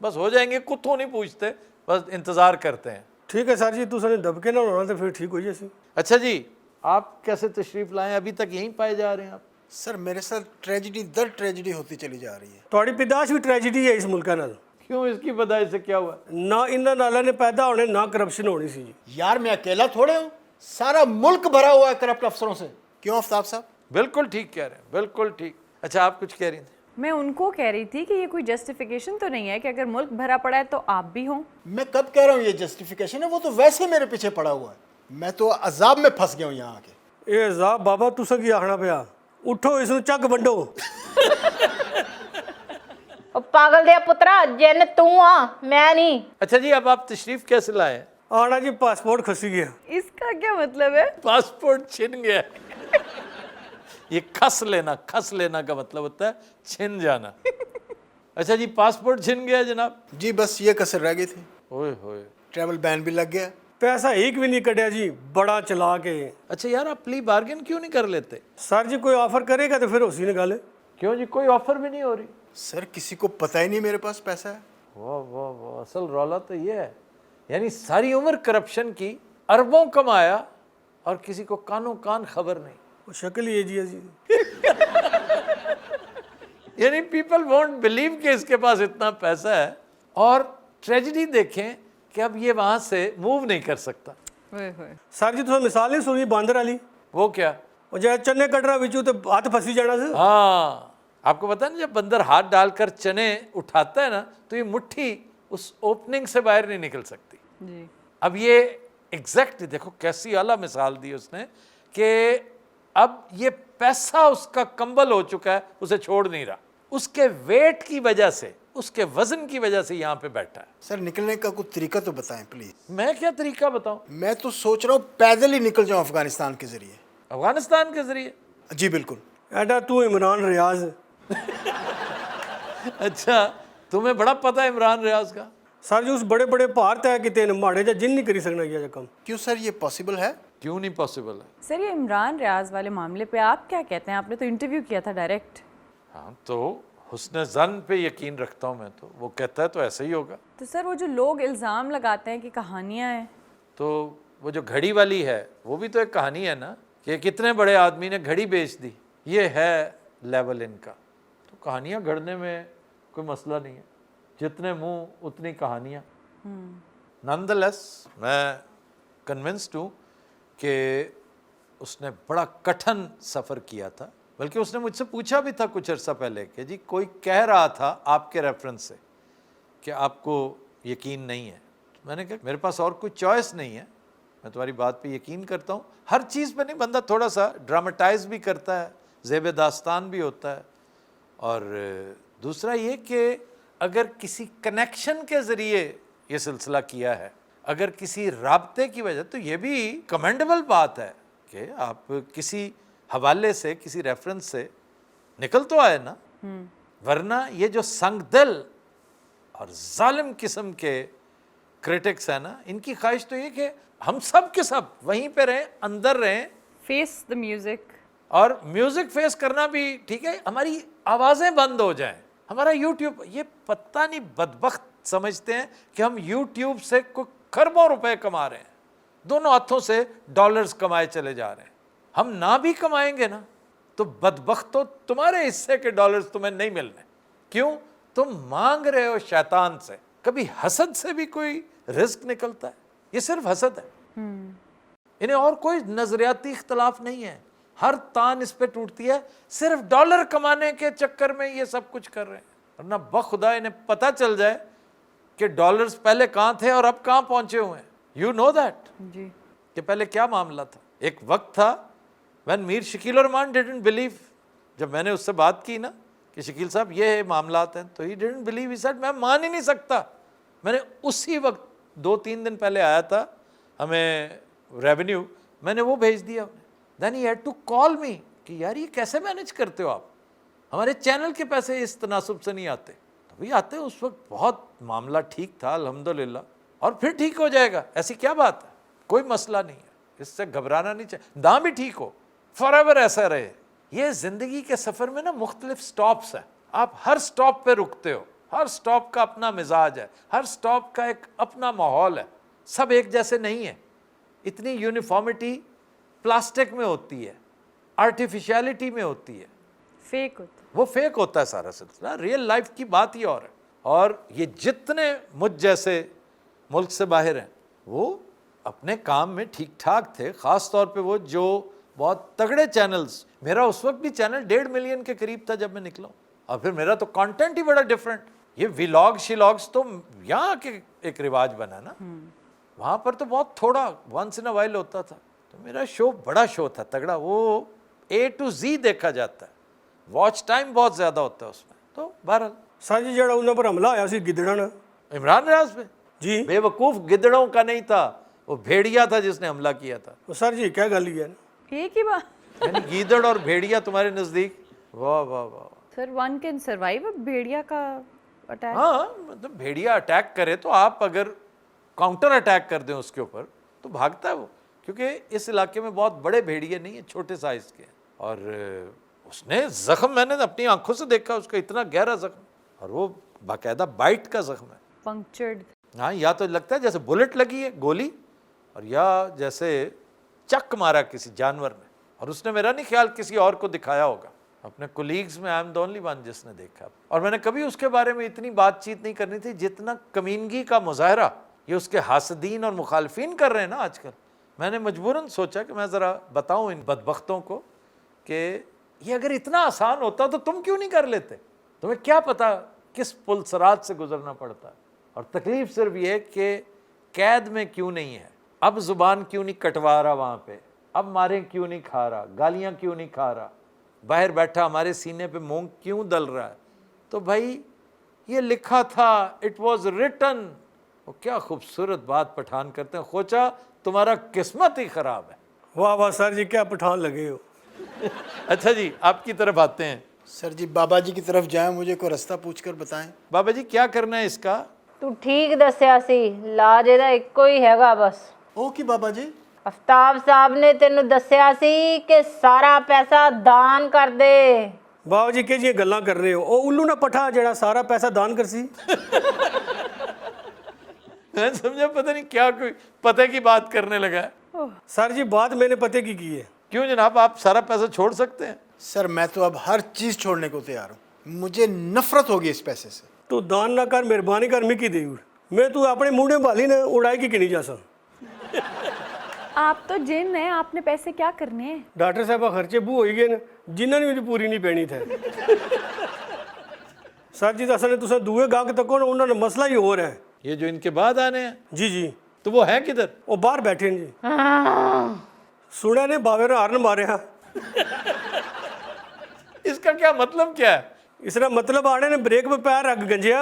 بس ہو جائیں گے, کتوں نہیں پوچھتے, بس انتظار کرتے ہیں. ٹھیک ہے سر جی, تساں نے دب کے نہ ہونا تو پھر ٹھیک ہو جائے. اچھا جی, آپ کیسے تشریف لائیں, ابھی تک یہیں پائے جا رہے ہیں آپ؟ سر میرے ساتھ ٹریجڈی در ٹریجڈی ہوتی چلی جا رہی ہے. تہاڈی پیدائش بھی ٹریجڈی ہے اس ملک نال. کیوں, اس کی پیدائش سے کیا ہوا؟ نہ انہاں نالے نے پیدا ہونے, نہ کرپشن ہونی سی. یار میں اکیلا تھوڑے ہوں, سارا ملک بھرا ہوا ہے کرپٹ افسروں سے. کیوں آفتاب صاحب؟ بالکل ٹھیک کہہ رہے ہیں, بالکل ٹھیک. اچھا آپ کچھ کہہ رہی تھیں؟ میں ان کو کہہ رہی تھی کہ یہ کوئی جسٹیفیکیشن تو نہیں ہے کہ اگر ملک بھرا پڑا ہے تو آپ بھی ہوں. میں کب کہہ رہا ہوں یہ جسٹیفیکیشن ہے, وہ تو ویسے میرے پیچھے پڑا ہوا ہے. میں تو عذاب میں پھنس گیا ہوں یہاں آ کے. ਇਹ ਜ਼ਾਬ ਬਾਬਾ ਤੁਸੀਂ ਕੀ ਆਖਣਾ ਪਿਆ? ਉੱਠੋ ਇਸ ਨੂੰ ਚੱਕ ਵੰਡੋ। ਉਹ ਪਾਗਲ ਦੇ ਪੁੱਤਰਾ, ਜਿੰਨ ਤੂੰ ਆ, ਮੈਂ ਨਹੀਂ। अच्छा जी, अब आप तशरीफ कैसे लाए? ਆਣਾ ਜੀ ਪਾਸਪੋर्ट खसी गया। इसका क्या मतलब है? पासपोर्ट छिन गया। ये खस लेना का मतलब होता है छिन जाना। अच्छा जी, पासपोर्ट छिन गया जनाब। जी बस ये कसर रह गई थी, ओए होए। ट्रैवल बैन भी लग गया। पैसा एक भी नहीं कटिया जी, बड़ा चला के। अच्छा यार, आप प्ली बार्गेन क्यों नहीं कर लेते? सर जी कोई ऑफर करेगा तो फिर उसी ने गल। क्यों जी, कोई ऑफर भी नहीं हो रही? सर किसी को पता ही नहीं मेरे पास पैसा है। वाह वाह वाह, असल रौला तो ये है। यानी सारी उम्र करप्शन की, अरबों कमाया और किसी को कानों कान खबर नहीं। वो शक्ल ये जी है जी। यानी पीपल वोंट बिलीव कि इसके पास इतना पैसा है, और ट्रेजेडी देखें कि अब ये वहां से मूव नहीं कर सकता। सर जी तुम मिसाल नहीं सुनी बांदर वाली? वो क्या? वो जरा चने कट रहा बिचू तो हाथ फंसी जाना से। हाँ, आपको पता है ना, जब बंदर हाथ डालकर चने उठाता है ना, तो ये मुट्ठी उस ओपनिंग से बाहर नहीं निकल सकती जी। अब ये एग्जैक्ट देखो कैसी आला मिसाल दी उसने कि अब ये पैसा उसका कंबल हो चुका है, उसे छोड़ नहीं रहा। उसके वेट की वजह से, उसके वजन की वजह से यहाँ पे बैठा है। सर निकलने का कुछ तरीका तो बताएं प्लीज। मैं क्या तरीका बताऊं? मैं तो सोच रहा हूँ पैदल ही निकल जाऊँ अफगानिस्तान के जरिए। अफगानिस्तान के जरिए? जी बिल्कुल। एडा तू इमरान रियाज। अच्छा, तुम्हें बड़ा पता है इमरान रियाज का? सर जी उस बड़े बड़े पहाड़ तय किते ने, माड़े जा जिन नहीं करी सकना ये कम। क्यों सर ये पॉसिबल है? क्यों नहीं पॉसिबल है? सर ये इमरान रियाज वाले मामले पे आप क्या कहते हैं? आपने तो इंटरव्यू किया था डायरेक्ट। हाँ, तो हुस्न ज़न पे यकीन रखता हूँ मैं, तो वो कहता है तो ऐसा ही होगा। तो सर वो जो लोग इल्ज़ाम लगाते हैं कि कहानियाँ हैं, तो वो जो घड़ी वाली है वो भी तो एक कहानी है ना, कि कितने बड़े आदमी ने घड़ी बेच दी। ये है लेवल इनका। तो कहानियाँ गढ़ने में कोई मसला नहीं है, जितने मुंह उतनी कहानियाँ। नॉनदलेस मैं कन्विंस्ड हूँ कि उसने बड़ा कठिन सफ़र किया था। बल्कि उसने मुझसे पूछा भी था कुछ अर्सा पहले कि जी कोई कह रहा था आपके रेफरेंस से कि आपको यकीन नहीं है। तो मैंने कहा मेरे पास और कोई चॉइस नहीं है, मैं तुम्हारी बात पे यकीन करता हूँ। हर चीज़ पे नहीं, बंदा थोड़ा सा ड्रामेटाइज भी करता है, ज़ेब दास्तान भी होता है। और दूसरा ये कि अगर किसी कनेक्शन के ज़रिए ये सिलसिला किया है, अगर किसी राब्ते की वजह, तो ये भी कमेंडेबल बात है कि आप किसी हवाले से, किसी रेफरेंस से निकल तो आए ना। वरना ये जो संगदिल और जालिम किस्म के क्रिटिक्स है ना, इनकी ख्वाहिश तो ये कि हम सब के सब वहीं पे रहें, अंदर रहें। Face the music. और म्यूजिक फेस करना भी ठीक है, हमारी आवाज़ें बंद हो जाएं, हमारा यूट्यूब, ये पता नहीं बदबख्त समझते हैं कि हम यूट्यूब से कोई खरबों रुपए कमा रहे हैं, दोनों हाथों से डॉलर्स कमाए चले जा रहे हैं। हम ना भी कमाएंगे ना तो बदबख्तो तुम्हारे हिस्से के डॉलर्स तुम्हें नहीं मिलने। क्यों? तुम मांग रहे हो शैतान से। कभी हसद से भी कोई रिस्क निकलता है? ये सिर्फ हसद है, इन्हें और कोई नजरियाती इख्तलाफ नहीं है। हर तान इस पे टूटती है, सिर्फ डॉलर कमाने के चक्कर में ये सब कुछ कर रहे हैं। वरना बखुदा इन्हें पता चल जाए कि डॉलर्स पहले कहाँ थे और अब कहाँ पहुंचे हुए हैं। यू नो दैट जी। कि पहले क्या मामला था। एक वक्त था when Mir Shakeel Rahman didn't believe. जब मैंने उससे बात की ना कि शकील साहब ये मामलात हैं, तो he didn't believe. He said मैं मान ही नहीं सकता। मैंने उसी वक्त 2-3 दिन पहले आया था हमें रेवेन्यू, मैंने वो भेज दिया उन्हें। Then he had to call me कि यार ये कैसे मैनेज करते हो आप, हमारे चैनल के पैसे इस तनासुब से नहीं आते। तभी आते। उस वक्त बहुत मामला ठीक था अल्हम्दुलिल्लाह, और फिर ठीक हो जाएगा, ऐसी क्या बात है, कोई मसला नहीं है, इससे घबराना नहीं चाहिए। दाम भी ठीक हो, फॉरएवर ऐसा रहे। ये ज़िंदगी के सफ़र में ना मुख्तलिफ स्टॉप्स हैं, आप हर स्टॉप पे रुकते हो, हर स्टॉप का अपना मिजाज है, हर स्टॉप का एक अपना माहौल है, सब एक जैसे नहीं है। इतनी यूनिफॉर्मिटी प्लास्टिक में होती है, आर्टिफिशियलिटी में होती है, फेक होता है। वो फेक होता है सारा सिलसिला। रियल लाइफ की बात ही और है। और ये जितने मुझ जैसे मुल्क से बाहर हैं वो अपने काम में ठीक ठाक थे, ख़ास तौर पे वो जो बहुत तगड़े चैनल्स, मेरा उस वक्त भी चैनल 1.5 मिलियन के करीब था जब मैं निकला, और फिर मेरा तो कंटेंट ही बड़ा डिफरेंट। ये व्लॉग शिलॉग्स तो यहाँ के एक रिवाज बना ना, वहाँ पर तो बहुत थोड़ा वंस इन अ वाइल होता था। तो तो मेरा शो बड़ा शो था तगड़ा, वो A to Z देखा जाता है, वॉच टाइम बहुत ज़्यादा होता है उसमें। तो बहरहाल सर जी ਜਿਹੜਾ ਉਹਨਾਂ पर हमला होया सी गिदड़न इमरान रियाज पे जी बेवकूफ़ गिदड़ों का नहीं था, वो भेड़िया था जिसने हमला किया था। वो सर जी क्या गल ही है एक ही बात। यानी गीदड़ और भेड़िया तुम्हारे नज़दीक, वाह वाह वाह। सर वन कैन सर्वाइव भेड़िया का अटैक? हाँ, मतलब भेड़िया अटैक करे तो आप अगर काउंटर अटैक कर दें उसके ऊपर तो भागता है वो, क्योंकि इस इलाके में बहुत बड़े भेड़िए नहीं है, छोटे साइज़ के। और उसने ज़ख्म मैंने अपनी आंखों से देखा, उसका इतना गहरा ज़ख्म, और वो बाकायदा बाइट का ज़ख्म है। पंक्चर्ड। हाँ, या तो लगता है जैसे बुलेट लगी है गोली, और या जैसे चक मारा किसी जानवर ने। और उसने मेरा नहीं ख्याल किसी और को दिखाया होगा, अपने कोलीग्स में I am the only one जिसने देखा। और मैंने कभी उसके बारे में इतनी बातचीत नहीं करनी थी जितना कमीनगी का मुजाहरा ये उसके हासदीन और मुखालफिन कर रहे हैं ना आजकल। मैंने मजबूरन सोचा कि मैं ज़रा बताऊं इन बदबख्तों को कि ये अगर इतना आसान होता तो तुम क्यों नहीं कर लेते? तुम्हें क्या पता किस पुलसरात से गुजरना पड़ता है। और तकलीफ़ सिर्फ ये कि कैद में क्यों नहीं है, अब ज़ुबान क्यों नहीं कटवा रहा वहाँ पे, अब मारें क्यों नहीं खा रहा, गालियाँ क्यों नहीं खा रहा, बाहर बैठा हमारे सीने पे मूंग क्यों दल रहा है। तो भाई ये लिखा था, इट वॉज रिटन। वो क्या खूबसूरत बात पठान करते हैं, खोचा तुम्हारा किस्मत ही ख़राब है। वाह वाह सर जी क्या पठान लगे हो। अच्छा जी, आपकी तरफ आते हैं। सर जी बाबा जी की तरफ जाएं, मुझे कोई रास्ता पूछकर बताएं। बाबा जी क्या करना है इसका? ਤੂੰ ਠੀਕ ਦੱਸਿਆ ਸੀ, ਇਲਾਜ ਇਹਦਾ ਇੱਕੋ ਹੀ ਹੈਗਾ ਬਸ। ओ की बाबा जी? ਅਫਤਾਬ ਸਾਹਿਬ ਨੇ ਤੈਨੂੰ ਦੱਸਿਆ ਸੀ ਕਿ ਸਾਰਾ ਪੈਸਾ ਦਾਨ ਕਰ ਦੇ। ਬਾਬਾ ਜੀ ਕਿਹੜੀਆਂ ਗੱਲਾਂ ਕਰ ਰਹੇ ਹੋ? ਉਹ ਉੱਲੂ ਨਾ ਪਠਾ ਜਿਹੜਾ ਸਾਰਾ ਪੈਸਾ ਦਾਨ ਕਰਸੀ। मैं समझा पता नहीं क्या कोई पते की बात करने लगा है। सर जी बात मैंने पते की है। क्यों जनाब, आप सारा पैसा छोड़ सकते हैं? सर मैं तो अब हर चीज़ छोड़ने को तैयार हूँ, मुझे नफरत होगी इस पैसे से। तू दान ना कर, मेहरबानी कर, मिकी दे मैं तू अपने मुंडे भाली ने उड़ाई की नहीं जा सा। आप तो जिन है, आपने पैसे क्या करने हैं? डॉक्टर साहब खर्चे बू हो गए जिन्होंने भी पूरी नहीं पैनी थे। सर जी दस ने तुसा दूए गाहक तको ना, उन्होंने मसला ही और है। ये जो इनके बाद आने हैं? जी जी। तो वो है किधर? वो बाहर बैठे हैं जी। सुना ने बावे ने हारन मारे। इसका क्या मतलब क्या है? इसका मतलब आड़े ने ब्रेक पे पैर रख गंजिया।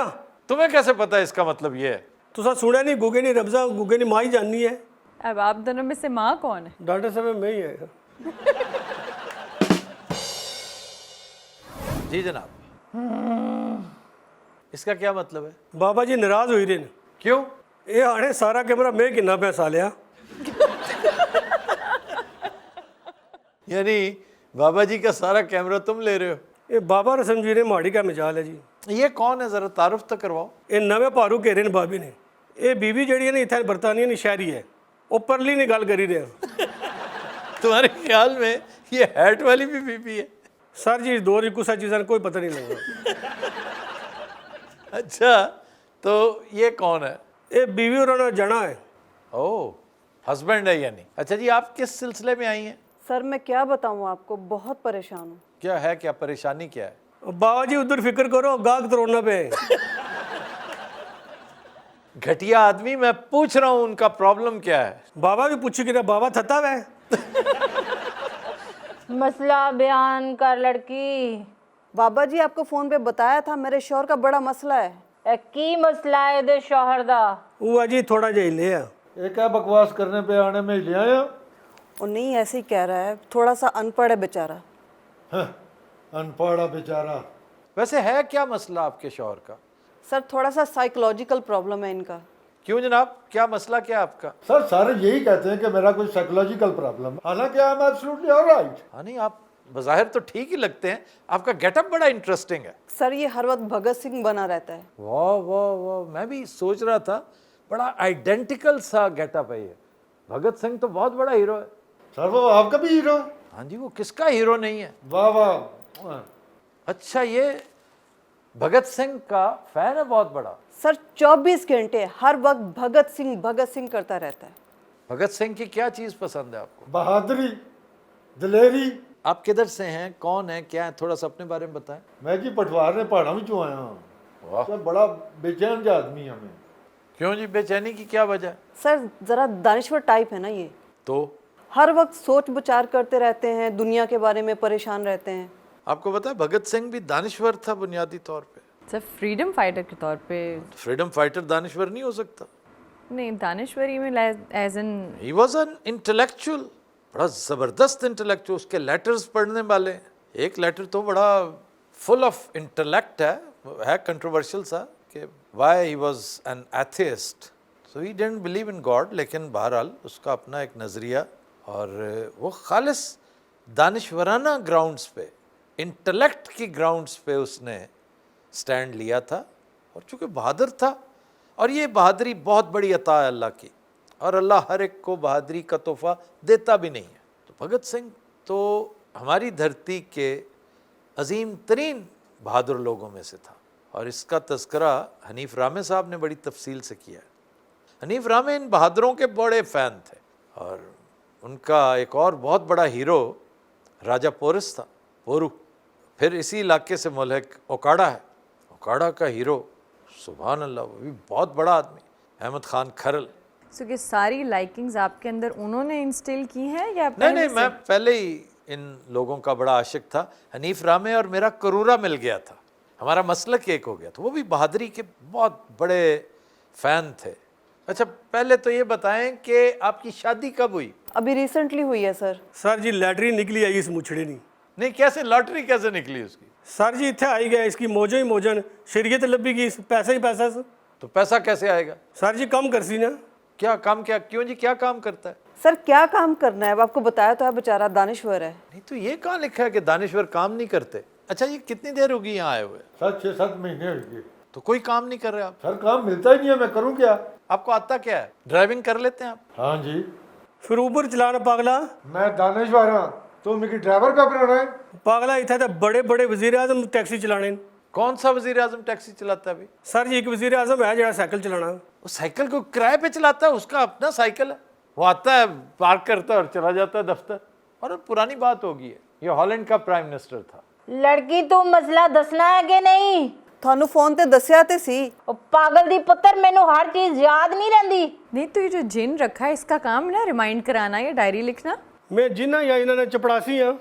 तुम्हें कैसे पता है इसका मतलब ये है? तुसा सुना नहीं, गुगे नहीं रब्जा, गुगे नहीं माँ ही जाननी है। अब आप दोनों में से माँ कौन है? डॉक्टर साहब मैं ही है। जी जनाब, इसका क्या मतलब है? बाबा जी नाराज हुई रहे। क्यों? ये आने सारा कैमरा मैं कितना पैसा लिया। यानी बाबा जी का सारा कैमरा तुम ले रहे हो? ये बाबा रसम जी ने माड़ी का मिजाल है जी। ये कौन है, जरा तारुफ तो करवाओ। ये नवे भारू घेरे ने बाबी ने। ये बीबी जड़ी है ना इतना बरतानिया ने शहरी है, वो परली ने गल करी रहे। तुम्हारे ख्याल में ये हैट वाली भी बीबी है? सर जी दो कुछ चीज़ा कोई पता नहीं लगा। अच्छा, तो ये कौन है? ये बीवी और जना है। ओह, हस्बैंड है यानी। अच्छा जी, आप किस सिलसिले में आई हैं? सर मैं क्या बताऊं आपको, बहुत परेशान हूँ। क्या है, क्या परेशानी क्या है? बाबा जी उधर फिक्र करो, गाहक तरोड़ना पे। घटिया आदमी, मैं पूछ रहा हूँ उनका प्रॉब्लम क्या है। बाबा भी पूछी कि बाबा थता वै। मसला बयान कर लड़की। बाबा जी आपको फ़ोन पे बताया था मेरे शोहर का बड़ा मसला है। ਇਹ ਕੀ ਮਸਲਾ ਹੈ ਇਹਦੇ ਸ਼ੌਹਰ ਦਾ? वो जी थोड़ा जा ले आ। ये क्या बकवास करने पे आने में ले आया? और नहीं ऐसे ही कह रहा है, थोड़ा सा अनपढ़ है बेचारा। अनपढ़ा बेचारा। वैसे है क्या मसला आपके शौहर का? सर थोड़ा सा साइकोलॉजिकल प्रॉब्लम है इनका। क्यों जनाब, क्या मसला क्या है आपका? सर सारे यही कहते हैं कि मेरा कोई साइकोलॉजिकल प्रॉब्लम है, हालांकि आई एम एब्सोल्युटली ऑलराइट। हाँ नहीं, आप बज़ाहिर तो ठीक ही लगते हैं, आपका गेटअप बड़ा इंटरेस्टिंग है। सर ये हर वक्त भगत सिंह बना रहता है। वाह वाह वाह, मैं भी सोच रहा था, बड़ा आइडेंटिकल सा गेटअप है ये। भगत सिंह तो बहुत बड़ा हीरो है। सर वो आपका भी हीरो? हाँ जी, वो किसका हीरो नहीं है? वाह वाह। अच्छा, ये भगत सिंह का फैन है बहुत बड़ा? सर 24 घंटे हर वक्त भगत सिंह करता रहता है। भगत सिंह की क्या चीज़ पसंद है आपको? बहादुरी, दिलेरी। आप किधर से हैं, कौन है, क्या है, थोड़ा सा अपने बारे में बताएं। मैं जी पटवार ने पहाड़ा में आया हूँ। तो बड़ा बेचैन जा आदमी है मैं। क्यों जी, बेचैनी की क्या वजह है? सर ज़रा दानिश्वर टाइप है ना ये। तो हर वक्त सोच विचार करते रहते हैं, दुनिया के बारे में परेशान रहते हैं। आपको पता है भगत सिंह भी दानिश्वर था बुनियादी तौर पे। सर फ्रीडम फाइटर के तौर पे फ्रीडम फाइटर दानिश्वर नहीं हो सकता। नहीं, दानिश्वरी में as an he was an intellectual, बड़ा ज़बरदस्त इंटेलेक्चुअल। उसके लेटर्स पढ़ने वाले हैं। एक लेटर तो बड़ा फुल ऑफ इंटेलेक्ट है कंट्रोवर्शियल सा कि why he was an atheist, so he didn't believe in God, लेकिन बहरहाल उसका अपना एक नज़रिया और वो खालिस दानिश्वराना ग्राउंड्स पे, इंटेलेक्ट की ग्राउंड्स पे उसने स्टैंड लिया था। और चूँकि बहादुर था, और ये बहादुरी बहुत बड़ी अता है अल्लाह की, और अल्लाह हर एक को बहादुरी का तोहफ़ा देता भी नहीं है। तो भगत सिंह तो हमारी धरती के अजीम तरीन बहादुर लोगों में से था, और इसका तज़किरा हनीफ रामे साहब ने बड़ी तफसील से किया है। हनीफ रामे इन बहादुरों के बड़े फ़ैन थे, और उनका एक और बहुत बड़ा हीरो राजा पोरस था, पोरू। फिर इसी इलाके से मुल्हिक ओकाड़ा है, ओकाड़ा का हीरो सुभान अल्लाह, वो भी बहुत बड़ा आदमी, अहमद खान खरल। सो ये सारी लाइकिंग्स आपके अंदर उन्होंने इंस्टिल की हैं या नहीं, मैं पहले ही इन लोगों का बड़ा आशिक था। हनीफ रामे और मेरा करूरा मिल गया था, हमारा मसलक एक हो गया था। वो भी बहादुरी के बहुत बड़े फ़ैन थे। अच्छा, पहले तो ये बताएं कि आपकी शादी कब हुई? अभी रिसेंटली हुई है सर। सर जी लैटरी निकली आई इस मुछड़े नहीं। नहीं, कैसे लॉटरी कैसे निकली उसकी? सर जी इतने आई गए, इसकी मौजो ही मौजन, शरीयत लब्बी की, पैसा ही पैसा। तो पैसा कैसे आएगा? सर जी कम कर सी ना। क्या काम? क्या क्यों जी, क्या काम करता है? सर क्या काम करना है, अब आपको बताया तो है, बेचारा दानिश्वर है। नहीं तो ये कहाँ लिखा है कि दानिश्वर काम नहीं करते? अच्छा, ये कितनी देर होगी यहाँ आए हुए? सर 6-7 महीने हो गए। तो कोई काम नहीं कर रहे आप? सर काम मिलता ही नहीं है, मैं करूँ क्या? आपको आता क्या है? ड्राइविंग कर लेते हैं आप? हाँ जी। फिर ऊबर चलाना पागला। मैं दानिश्वर हाँ, तो मेरी ड्राइवर का बनाना है। पागला इतना तो बड़े बड़े वजीर आजम टैक्सी चलाने। कौन सा वजीर आजम टैक्सी चलाता है अभी? सर जी एक वजीर आजम है जरा साइकिल चलाना। वो साइकिल को किराए पे चलाता है, उसका अपना साइकिल है, वो आता है पार्क करता है और चला जाता है दफ्तर। और पुरानी बात होगी है, ये हॉलैंड का प्राइम मिनिस्टर था। लड़की तू मसला दसना है कि नहीं? थानू फोन ते दस्या ते सी। ओ पागल दी पुत्र, मैनू हर चीज याद नहीं रहंदी। नहीं तो ये जो जिन रखा है इसका काम ना रिमाइंड कराना या डायरी लिखना। मैं जिन्ना या इन्होंने चपड़ासी हाँ।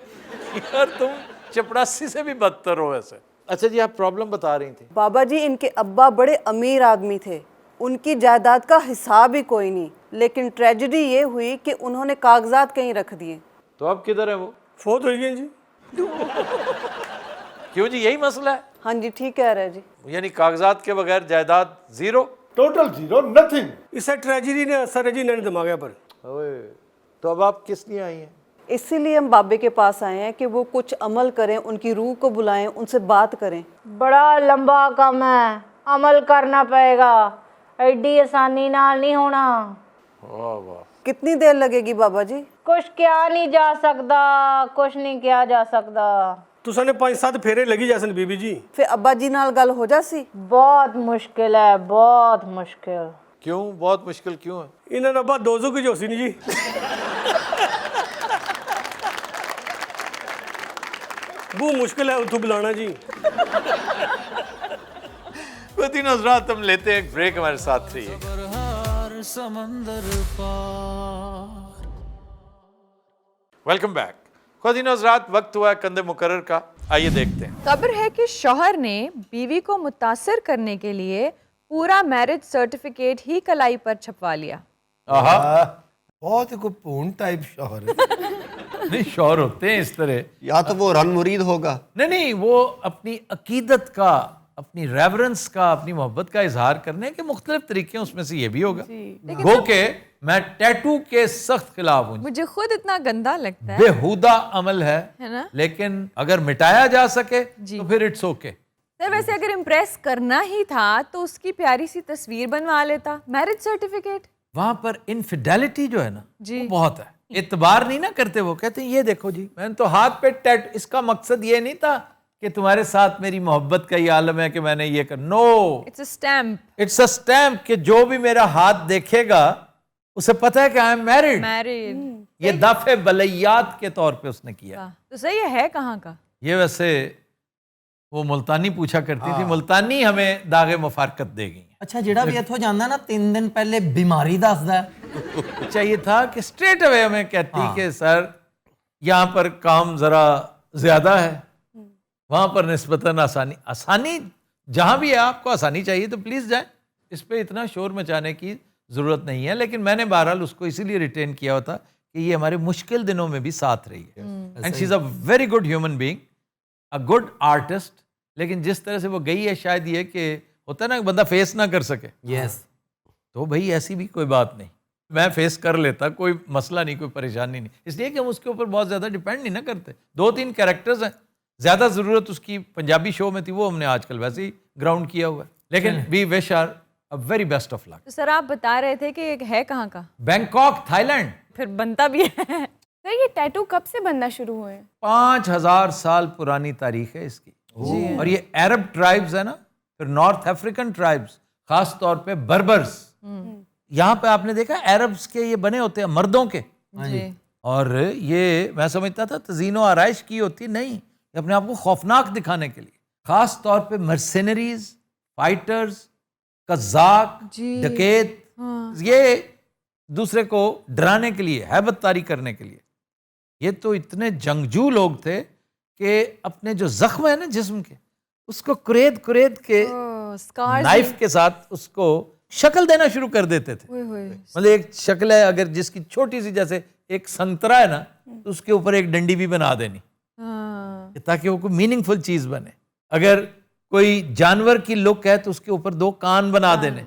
यार तुम चपड़ासी से भी बदतर हो ऐसे। अच्छा जी, आप प्रॉब्लम बता रही थी। बाबा जी इनके अब्बा बड़े अमीर आदमी थे, उनकी जायदाद का हिसाब ही कोई नहीं, लेकिन ट्रेजेडी ये हुई कि उन्होंने कागजात कहीं रख दिए। तो अब किधर है वो? फोत हो गई जी। क्यों जी, यही मसला है? हाँ जी ठीक कह रहे जी। यानी कागजात के बगैर जायदाद जीरो? Total zero, nothing. इससे ट्रेजेडी ने असर है जी इन्होंने दिमाग पर। ओए, तो अब आप किस लिए आई हैं? इसीलिए हम बाबे के पास आए हैं कि वो कुछ अमल करें, उनकी रूह को बुलाएं, उनसे बात करें। बड़ा लंबा काम है, अमल करना पड़ेगा, एडी आसानी नाल नहीं होना। वाह वाह। कितनी देर लगेगी बाबा जी? कुछ किया नहीं जा सकता, कुछ नहीं किया जा सकता। तुसा ने 5-7 फेरे लगी जैसन बीबी जी। फिर अब्बा जी नाल गल हो जासी? बहुत मुश्किल है, बहुत मुश्किल। क्यों बहुत मुश्किल क्यों है? इन्होंने अब्बा दोजो की जोशी नहीं जी। वो मुश्किल है उठू बुलाना जी। दिन हज़रात हम लेते हैं एक ब्रेक, हमारे साथ रहिए। हर समंदर पार। Welcome back. खुद हज़रात, वक्त हुआ है कंदे मुकर्रर का, आइए देखते हैं। खबर है कि शौहर ने बीवी को मुतासर करने के लिए पूरा मैरिज सर्टिफिकेट ही कलाई पर छपवा लिया। बहुत ही कोई पूर्ण टाइप शौहर है। नहीं, शौहर होते हैं इस तरह। या तो वो रन मुरीद होगा। नहीं, वो अपनी अकीदत का, अपनी रेवरेंस का, अपनी मोहब्बत का इजहार करने के मुख्तलिफ तरीके, उसमें से ये भी होगा। गो के मैं टैटू के सख्त खिलाफ हूँ। मुझे खुद इतना गंदा लगता है, बेहुदा अमल है ना? लेकिन अगर मिटाया जा सके तो फिर इट्स ओके। सर वैसे अगर इम्प्रेस करना ही था तो उसकी प्यारी सी तस्वीर बनवा लेता। मैरिज सर्टिफिकेट, वहां पर इनफिडेलिटी जो है ना जी, वो बहुत है। इतबार नहीं ना करते, वो कहते हैं ये देखो जी, मैंने तो हाथ पे टैटू, इसका मकसद ये नहीं था कि तुम्हारे साथ मेरी मोहब्बत का ये आलम है कि मैंने ये कर, no, it's a stamp. It's a stamp कि जो भी मेरा हाथ देखेगा उसे पता है कि आई एम मैरिड। मैरिड ये दाफे बलैयात के तौर पे उसने किया। तो सही है कहाँ का? ये वैसे वो मुल्तानी पूछा करती थी, मुल्तानी हमें दागे मुफारकत दे गई। ਅੱਛਾ ਜਿਹੜਾ ਵੀ ਇੱਥੋਂ ਜਾਂਦਾ ਨਾ 3 ਦਿਨ ਪਹਿਲੇ ਬਿਮਾਰੀ ਦੱਸਦਾ चाहिए था कि स्ट्रेट अवे हमें कहती कि सर यहाँ पर काम ज़रा ज़्यादा है, वहाँ पर निस्बतन आसानी जहाँ भी है आपको आसानी चाहिए तो प्लीज़ जाएं, इस पे इतना शोर मचाने की ज़रूरत नहीं है। लेकिन मैंने बहरहाल उसको इसीलिए रिटेन किया होता कि ये हमारे मुश्किल दिनों में भी साथ रही है and she is a very good human being, a good artist. लेकिन जिस तरह से वो गई है शायद ये कि होता है ना बंदा फेस ना कर सके, यस तो भाई ऐसी भी कोई बात नहीं, मैं फेस कर लेता, कोई मसला नहीं, कोई परेशानी नहीं, इसलिए कि हम उसके ऊपर बहुत ज़्यादा डिपेंड नहीं ना करते। 2-3 कैरेक्टर्स हैं, ज़्यादा ज़रूरत उसकी पंजाबी शो में थी, वो हमने आजकल वैसे ही ग्राउंड किया हुआ है। लेकिन we wish are a very best of luck. तो सर आप बता रहे थे कि है कहाँ का? Bangkok, Thailand. फिर बनता भी है। सर ये टैटू कब से बनना शुरू हुए? 5000 साल पुरानी तारीख है इसकी। और ये अरब ट्राइब्स है ना, फिर नॉर्थ अफ्रीकन ट्राइब्स, खास तौर पे बर्बर्स, यहाँ पे आपने देखा अरब्स के ये बने होते हैं मर्दों के, और ये मैं समझता था तज़ीनो आराइश की होती, नहीं, ये अपने आप को खौफनाक दिखाने के लिए, खास तौर पे मर्सेनरीज, फाइटर्स, कज़ाक, डकैत, ये दूसरे को डराने के लिए, हैबत तारी करने के लिए। ये तो इतने जंगजू लोग थे कि अपने जो जख्म है ना जिस्म के, उसको कुरेद के नाइफ के साथ उसको शक्ल देना शुरू कर देते थे। मतलब एक शक्ल है अगर जिसकी छोटी सी, जैसे एक संतरा है ना, तो उसके ऊपर एक डंडी भी बना देनी, ताकि वो कोई मीनिंगफुल चीज बने। अगर कोई जानवर की लुक है तो उसके ऊपर 2 कान बना देने,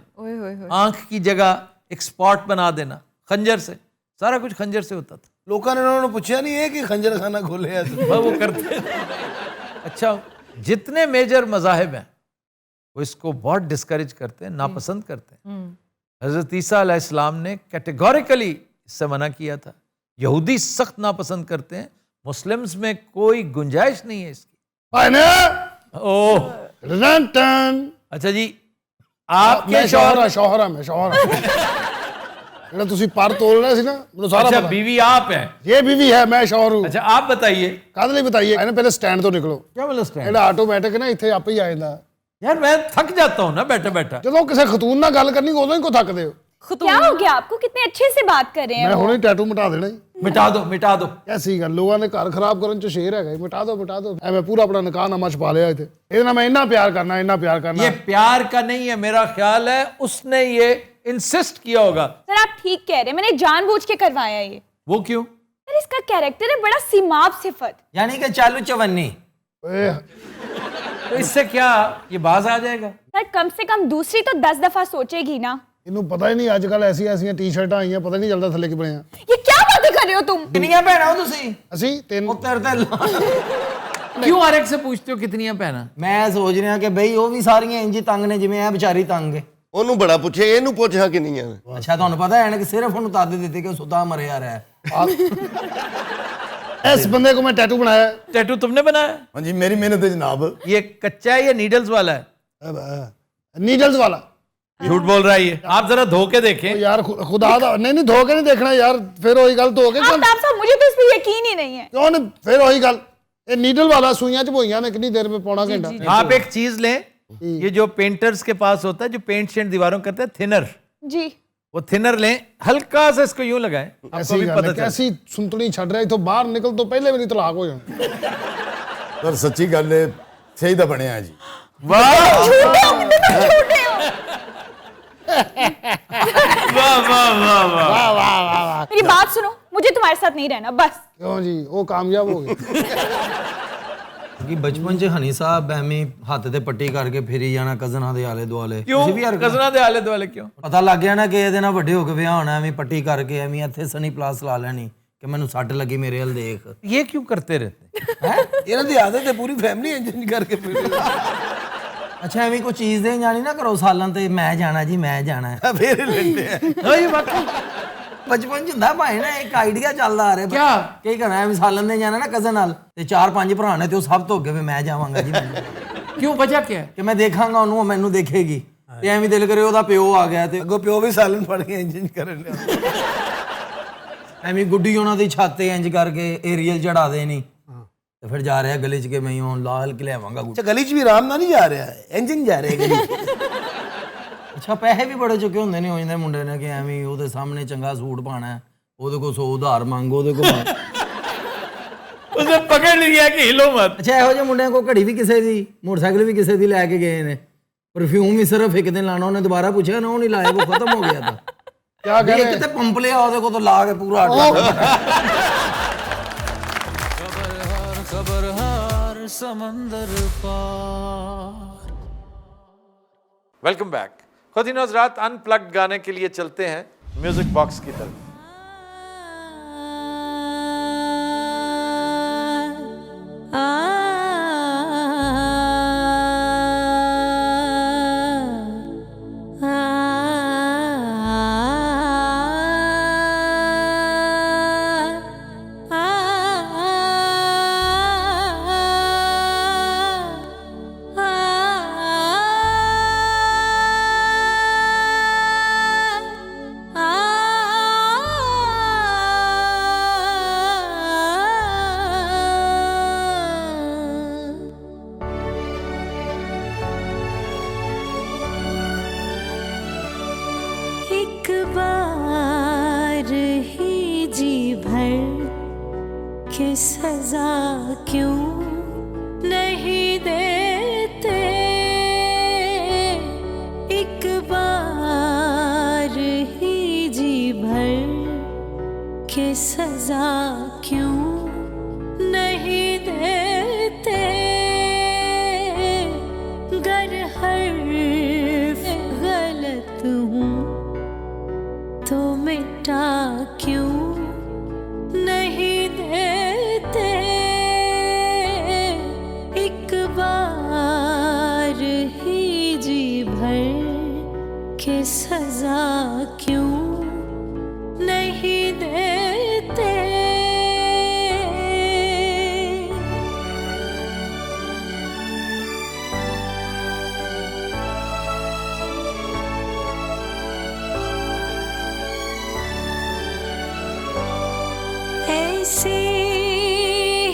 आंख की जगह एक स्पॉट बना देना, खंजर से, सारा कुछ खंजर से होता था। लोगों ने उन्होंने पूछा नहीं है कि खंजर खाना खोले है तो वो करते थे। अच्छा, जितने मेजर मज़ाहिब हैं वो इसको बहुत डिस्करेज करते हैं, नापसंद करते हैं। हज़रत ईसा अलैहिस्सलाम ने कैटेगोरिकली इससे मना किया था। यहूदी सख्त नापसंद करते हैं, मुस्लिम्स में कोई गुंजाइश नहीं है इसकी। ओह अच्छा जी, आपके शौहर ਜਿਹੜਾ ਤੁਸੀਂ ਪਰ ਤੋਲ ਰਹੇ ਸੀ ਨਾ ਮੈਨੂੰ ਸਾਰਾ अच्छा पता। बीवी आप हैं? ये बीवी है, मैं शौहर हूँ। अच्छा आप बताइए। ਕਾਹਦੇ ਲਈ बताइए? ਇਹਨੇ ਪਹਿਲੇ ਸਟੈਂਡ ਤੋਂ ਨਿਕਲੋ। क्या मतलब स्टैंड? ਇਹਦਾ ਆਟੋਮੈਟਿਕ ਨਾ ਇੱਥੇ ਆਪੇ ਹੀ ਆ ਜਾਂਦਾ। यार मैं थक जाता हूँ ना बैठा बैठा। ਜਦੋਂ ਕਿਸੇ ਖਤੂਨ ਨਾਲ ਗੱਲ ਕਰਨੀ ਉਦੋਂ ਹੀ ਕੋ ਥੱਕਦੇ ਹੋ। क्या हो गया आपको? कितने अच्छे से बात कर रहे हैं। ਮੈਂ ਹੁਣੇ ਟੈਟੂ ਮਿਟਾ ਦੇਣਾ ਜੀ। मिटा दो। ਐਸੀ ਗੱਲ, ਲੋਕਾਂ ਨੇ ਘਰ ਖਰਾਬ ਕਰਨ ਚ ਸ਼ੇਰ ਹੈਗਾ, ਮਿਟਾ ਦੋ। ਐ ਮੈਂ ਪੂਰਾ ਆਪਣਾ ਨਿਕਾਹਨਾਮਾ ਛਪਾ ਲਿਆ ਇੱਥੇ। ਇਹਦੇ ਨਾਲ ਮੈਂ ਇੰਨਾ ਪਿਆਰ ਕਰਨਾ। ये प्यार का नहीं है, मेरा ख्याल है उसने ये इंसिस्ट किया होगा। सर आप ठीक कह रहे हैं, मैंने जानबूझ के करवाया ये। वो क्यों? सर इसका कैरेक्टर है बड़ा सीमाप सिफत। यानी कि चालू चवन्नी। ਓਏ तो इससे क्या ये बाज आ जाएगा? सर कम से कम दूसरी तो 10 दफा सोचेगी ना। ਇਹਨੂੰ ਪਤਾ ਹੀ ਨਹੀਂ ਅੱਜ ਕੱਲ ਐਸੀਆਂ ਟੀ-ਸ਼ਰਟਾਂ ਆਈਆਂ, ਪਤਾ ਨਹੀਂ ਚੱਲਦਾ ਥੱਲੇ ਕੀ ਬਣਿਆ। ये क्या बातें कर रहे हो तुम? कितनियां भैनां हो तुसी? ਅਸੀਂ 3 क्यों आरएक्स से पूछते हो कितनी पहना? मैं सोच रहा कि भाई वो भी सारियां इंज तंग ने जिवें ए बेचारी तंग है। ਉਹਨੂੰ ਬੜਾ ਪੁੱਛੇ, ਇਹਨੂੰ ਪੁੱਛ ਹਾਂ ਕਿੰਨੀਆਂ। अच्छा ਤੁਹਾਨੂੰ पता है ना कि सिर्फ ਉਹਨੂੰ ਤਦ ਦਿੱਤੇ ਕਿ ਉਹ ਸੁੱਤਾ ਮਰਿਆ ਰਿਹਾ है। इस बंदे को मैं टैटू बनाया। टैटू तुमने बनाया? हाँ जी, मेरी मेहनत है जनाब। ये कच्चा है या नीडल्स वाला है? नीडल्स वाला। झूठ बोल रहा है ये, आप जरा धो के देखें। यार खुदा नहीं धो के नहीं देखना यार, फिर वही गल धो के आफ्ताब साहब मुझे तो इस पे यकीन ही नहीं है। क्यों नहीं, फिर वही गल। ये नीडल वाला सुइयां च बोइयां ने कितनी देर में, पौना घंटा। आप एक चीज लें, ये जो पेंटर्स के पास होता है, जो पेंट शेंट दीवारों करते हैं, थिनर जी, वो थिनर लें, हल्का सा इसको यूं लगाएं, आपको भी पता चले। कैसी सुनतनी छड़ रहा इथों बाहर निकल तो पहले मेरी तलाक हो जाए। ਪਰ ਸੱਚੀ ਗੱਲ ਹੈ, ਸਹੀ ਤਾਂ ਬਣਿਆ ਜੀ। वाह वाह वाह। मेरी बात सुनो, मुझे तुम्हारे साथ नहीं रहना बस। क्यों जी, वो कामयाब हो गए। कि बचपन च हनी साहब ਐਵੇਂ ਹੱਥ ਤੇ ਪੱਟੀ ਕਰਕੇ ਫਿਰੀ ਜਾਣਾ ਕਜ਼ਨਾਂ ਦੇ ਆਲੇ ਦੁਆਲੇ। क्यों कज़ना दे आले दुआले क्यों? ਪਤਾ ਲੱਗ ਗਿਆ ਨਾ ਕਿ ਇਹਦੇ ਨਾਲ ਵੱਡੇ ਹੋ ਕੇ ਵਿਆਹ ਹੋਣਾ, ਐਵੇਂ ਪੱਟੀ ਕਰਕੇ ਐਵੇਂ ਇੱਥੇ ਸਨੀ ਪਲਾਸ ਲਾ ਲੈਣੀ ਕਿ ਮੈਨੂੰ ਸੱਟ ਲੱਗੀ ਮੇਰੇ ਵੱਲ ਦੇਖ। ये क्यों करते रहते ਹੈ ਇਹਨਾਂ ਦੀ ਆਦਤ ਹੈ ਪੂਰੀ ਫੈਮਿਲੀ ਇੰਜ ਕਰਕੇ ਫਿਰ। ਅੱਛਾ ਐਵੇਂ ਕੋਈ ਚੀਜ਼ ਦੇਣ ਜਾਣੀ ਨਾ ਕਰੋ ਸਾਲਾਂ ਤੇ ਮੈਂ ਜਾਣਾ ਜੀ ਮੈਂ ਜਾਣਾ ਹੈ। फिर लेते हैं। हैं? वाकई ਬਚਪਨ ਚ ਹੁੰਦਾ ਭਾਈ ਨਾ ਇੱਕ ਆਈਡੀਆ ਚੱਲਦਾ ਆ ਰਿਹਾ क्या? ਕਈ ਘਰਾਂ ਐਵੇਂ ਸਾਲਨ ਦੇ ਜਾਣਾ ਨਾ ਕਜ਼ਨ ਨਾਲ ਤੇ 4-5 ਭਰਾ ਨੇ ਤੇ ਉਹ ਸਭ ਤੋਂ ਅੱਗੇ ਵੀ ਮੈਂ ਜਾਵਾਂਗਾ ਜੀ क्यों, वजह क्या है? ਕਿ ਮੈਂ ਦੇਖਾਂਗਾ ਉਹਨੂੰ ਉਹ ਮੈਨੂੰ ਦੇਖੇਗੀ ਤੇ ਐਵੇਂ ਦਿਲ ਕਰੇ ਉਹਦਾ ਪਿਓ ਆ ਗਿਆ ਤੇ ਅੱਗੋਂ ਪਿਓ ਵੀ ਸਾਲਨ ਫੜ ਕੇ ਇੰਜ ਕਰਨ ਲਿਆ। ਐਵੇਂ ਗੁੱਡੀ ਉਹਨਾਂ ਦੀ ਛੱਤ ਤੇ ਇੰਜ ਕਰਕੇ ਏਰੀਅਲ ਚੜਾ ਦੇਣੀ ਤੇ ਫਿਰ ਜਾ ਰਿਹਾ ਗਲੀ ਚ ਕਿ ਮੈਂ ਉਹ ਲਾਲ ਕੇ ਲਿਆਵਾਂਗਾ अच्छा गली च भी आराम ना नहीं जा रहा है, इंजन जा रहे हैं गली। ਅੱਛਾ ਪੈਸੇ ਵੀ ਬੜੇ ਚੁੱਕੇ ਹੁੰਦੇ ਨੇ ਹੋ ਜਾਂਦੇ ਮੁੰਡੇ ਨੇ ਕਿ ਐਵੇਂ ਉਹਦੇ ਸਾਹਮਣੇ ਚੰਗਾ ਸੂਟ ਪਾਣਾ, ਉਹਦੇ ਕੋਲ 100 ਉਧਾਰ ਮੰਗ, ਉਹਦੇ ਕੋਲ उसे पकड़ लिया कि हिलो मत। ਅੱਛਾ ਇਹੋ ਜਿਹੇ ਮੁੰਡਿਆਂ ਕੋਲ ਘੜੀ ਵੀ ਕਿਸੇ ਦੀ, ਮੋਟਰਸਾਈਕਲ ਵੀ ਕਿਸੇ ਦੀ ਲੈ ਕੇ ਗਏ ਨੇ, ਪਰਫਿਊਮ ਵੀ ਸਿਰਫ ਇੱਕ ਦਿਨ ਲਾਣਾ, ਉਹਨੇ ਦੁਬਾਰਾ ਪੁੱਛਿਆ ਨਾ ਉਹ ਨਹੀਂ ਲਾਇਆ, ਉਹ ਖਤਮ ਹੋ ਗਿਆ ਤਾਂ क्या कह रहे ਇੱਕ ਤੇ ਪੰਪ ਲਿਆ ਉਹਦੇ ਕੋਲ ਤਾਂ ਲਾ ਕੇ ਪੂਰਾ वेलकम बैक। ख़वातीन और हज़रात, अनप्लग्ड गाने के लिए चलते हैं म्यूजिक बॉक्स की तरफ। एक बार ही जी भर के सजा क्यों नहीं देते, एक बार ही जी भर के सजा क्यों नहीं देते, गर हर्फ गलत हूँ तो मिटा क्यों नहीं देते, एक बार ही जी भर के सजा क्यों नहीं देते। ऐसे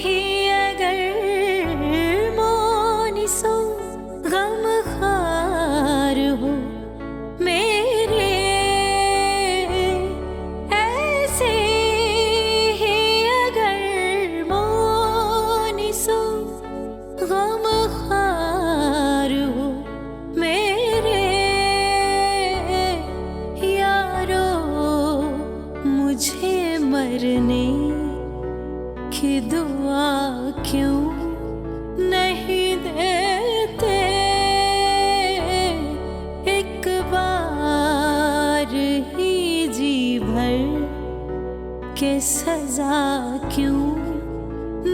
ही अगर मोनिसो गमखार हो मेरे, ऐसे ही अगर मोनिसो गमखार हो मेरे, यारो मुझे मरने की दुआ क्यों नहीं देते, एक बार ही जी भर के सजा क्यों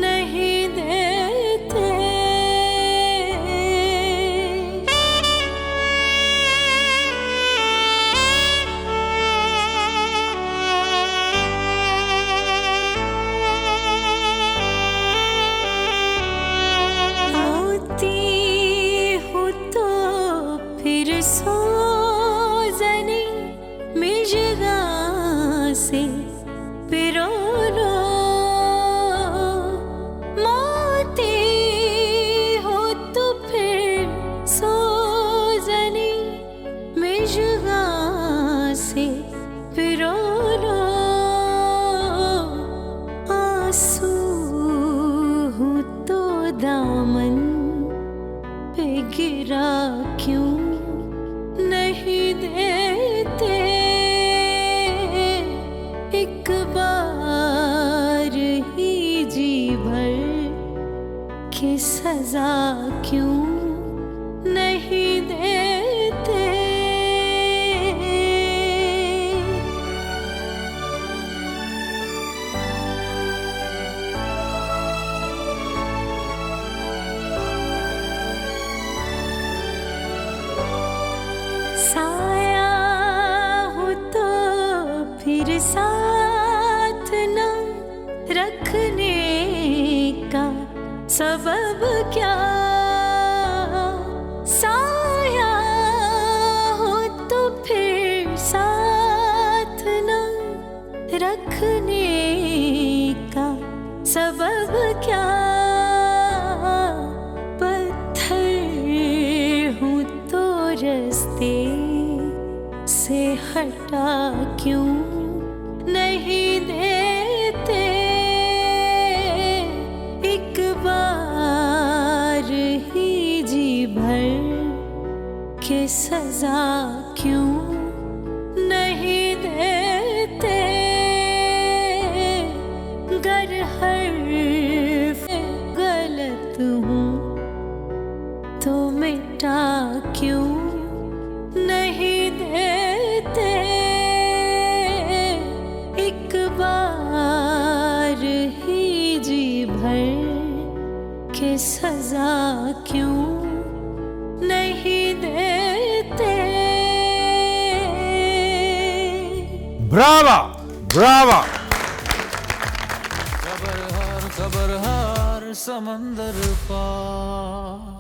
नहीं देते। सोज़नी मिजगा से पिरो लो, मोती हो तो फिर सोज़नी मिजगा से पिरो लो, आंसू हूँ तो दामन पे गिरा क्यों नहीं देते, एक बार ही जी भर की सजा क्यों नहीं देते। साया हो तो फिर साथ न रखने का सबब क्या, साया हो तो फिर साथ न रखने का सबब क्या, पत्थर हूँ तो रस्ते हटा क्यों नहीं देते, एक बार ही जी भर के सजा क्यों नहीं देते, गर हर्फ गलत हूँ तो मिटा क्यों नहीं देते, एक बार ही जी भर के सजा क्यों नहीं देते। Brava Brava. खबर हार समंदर पार।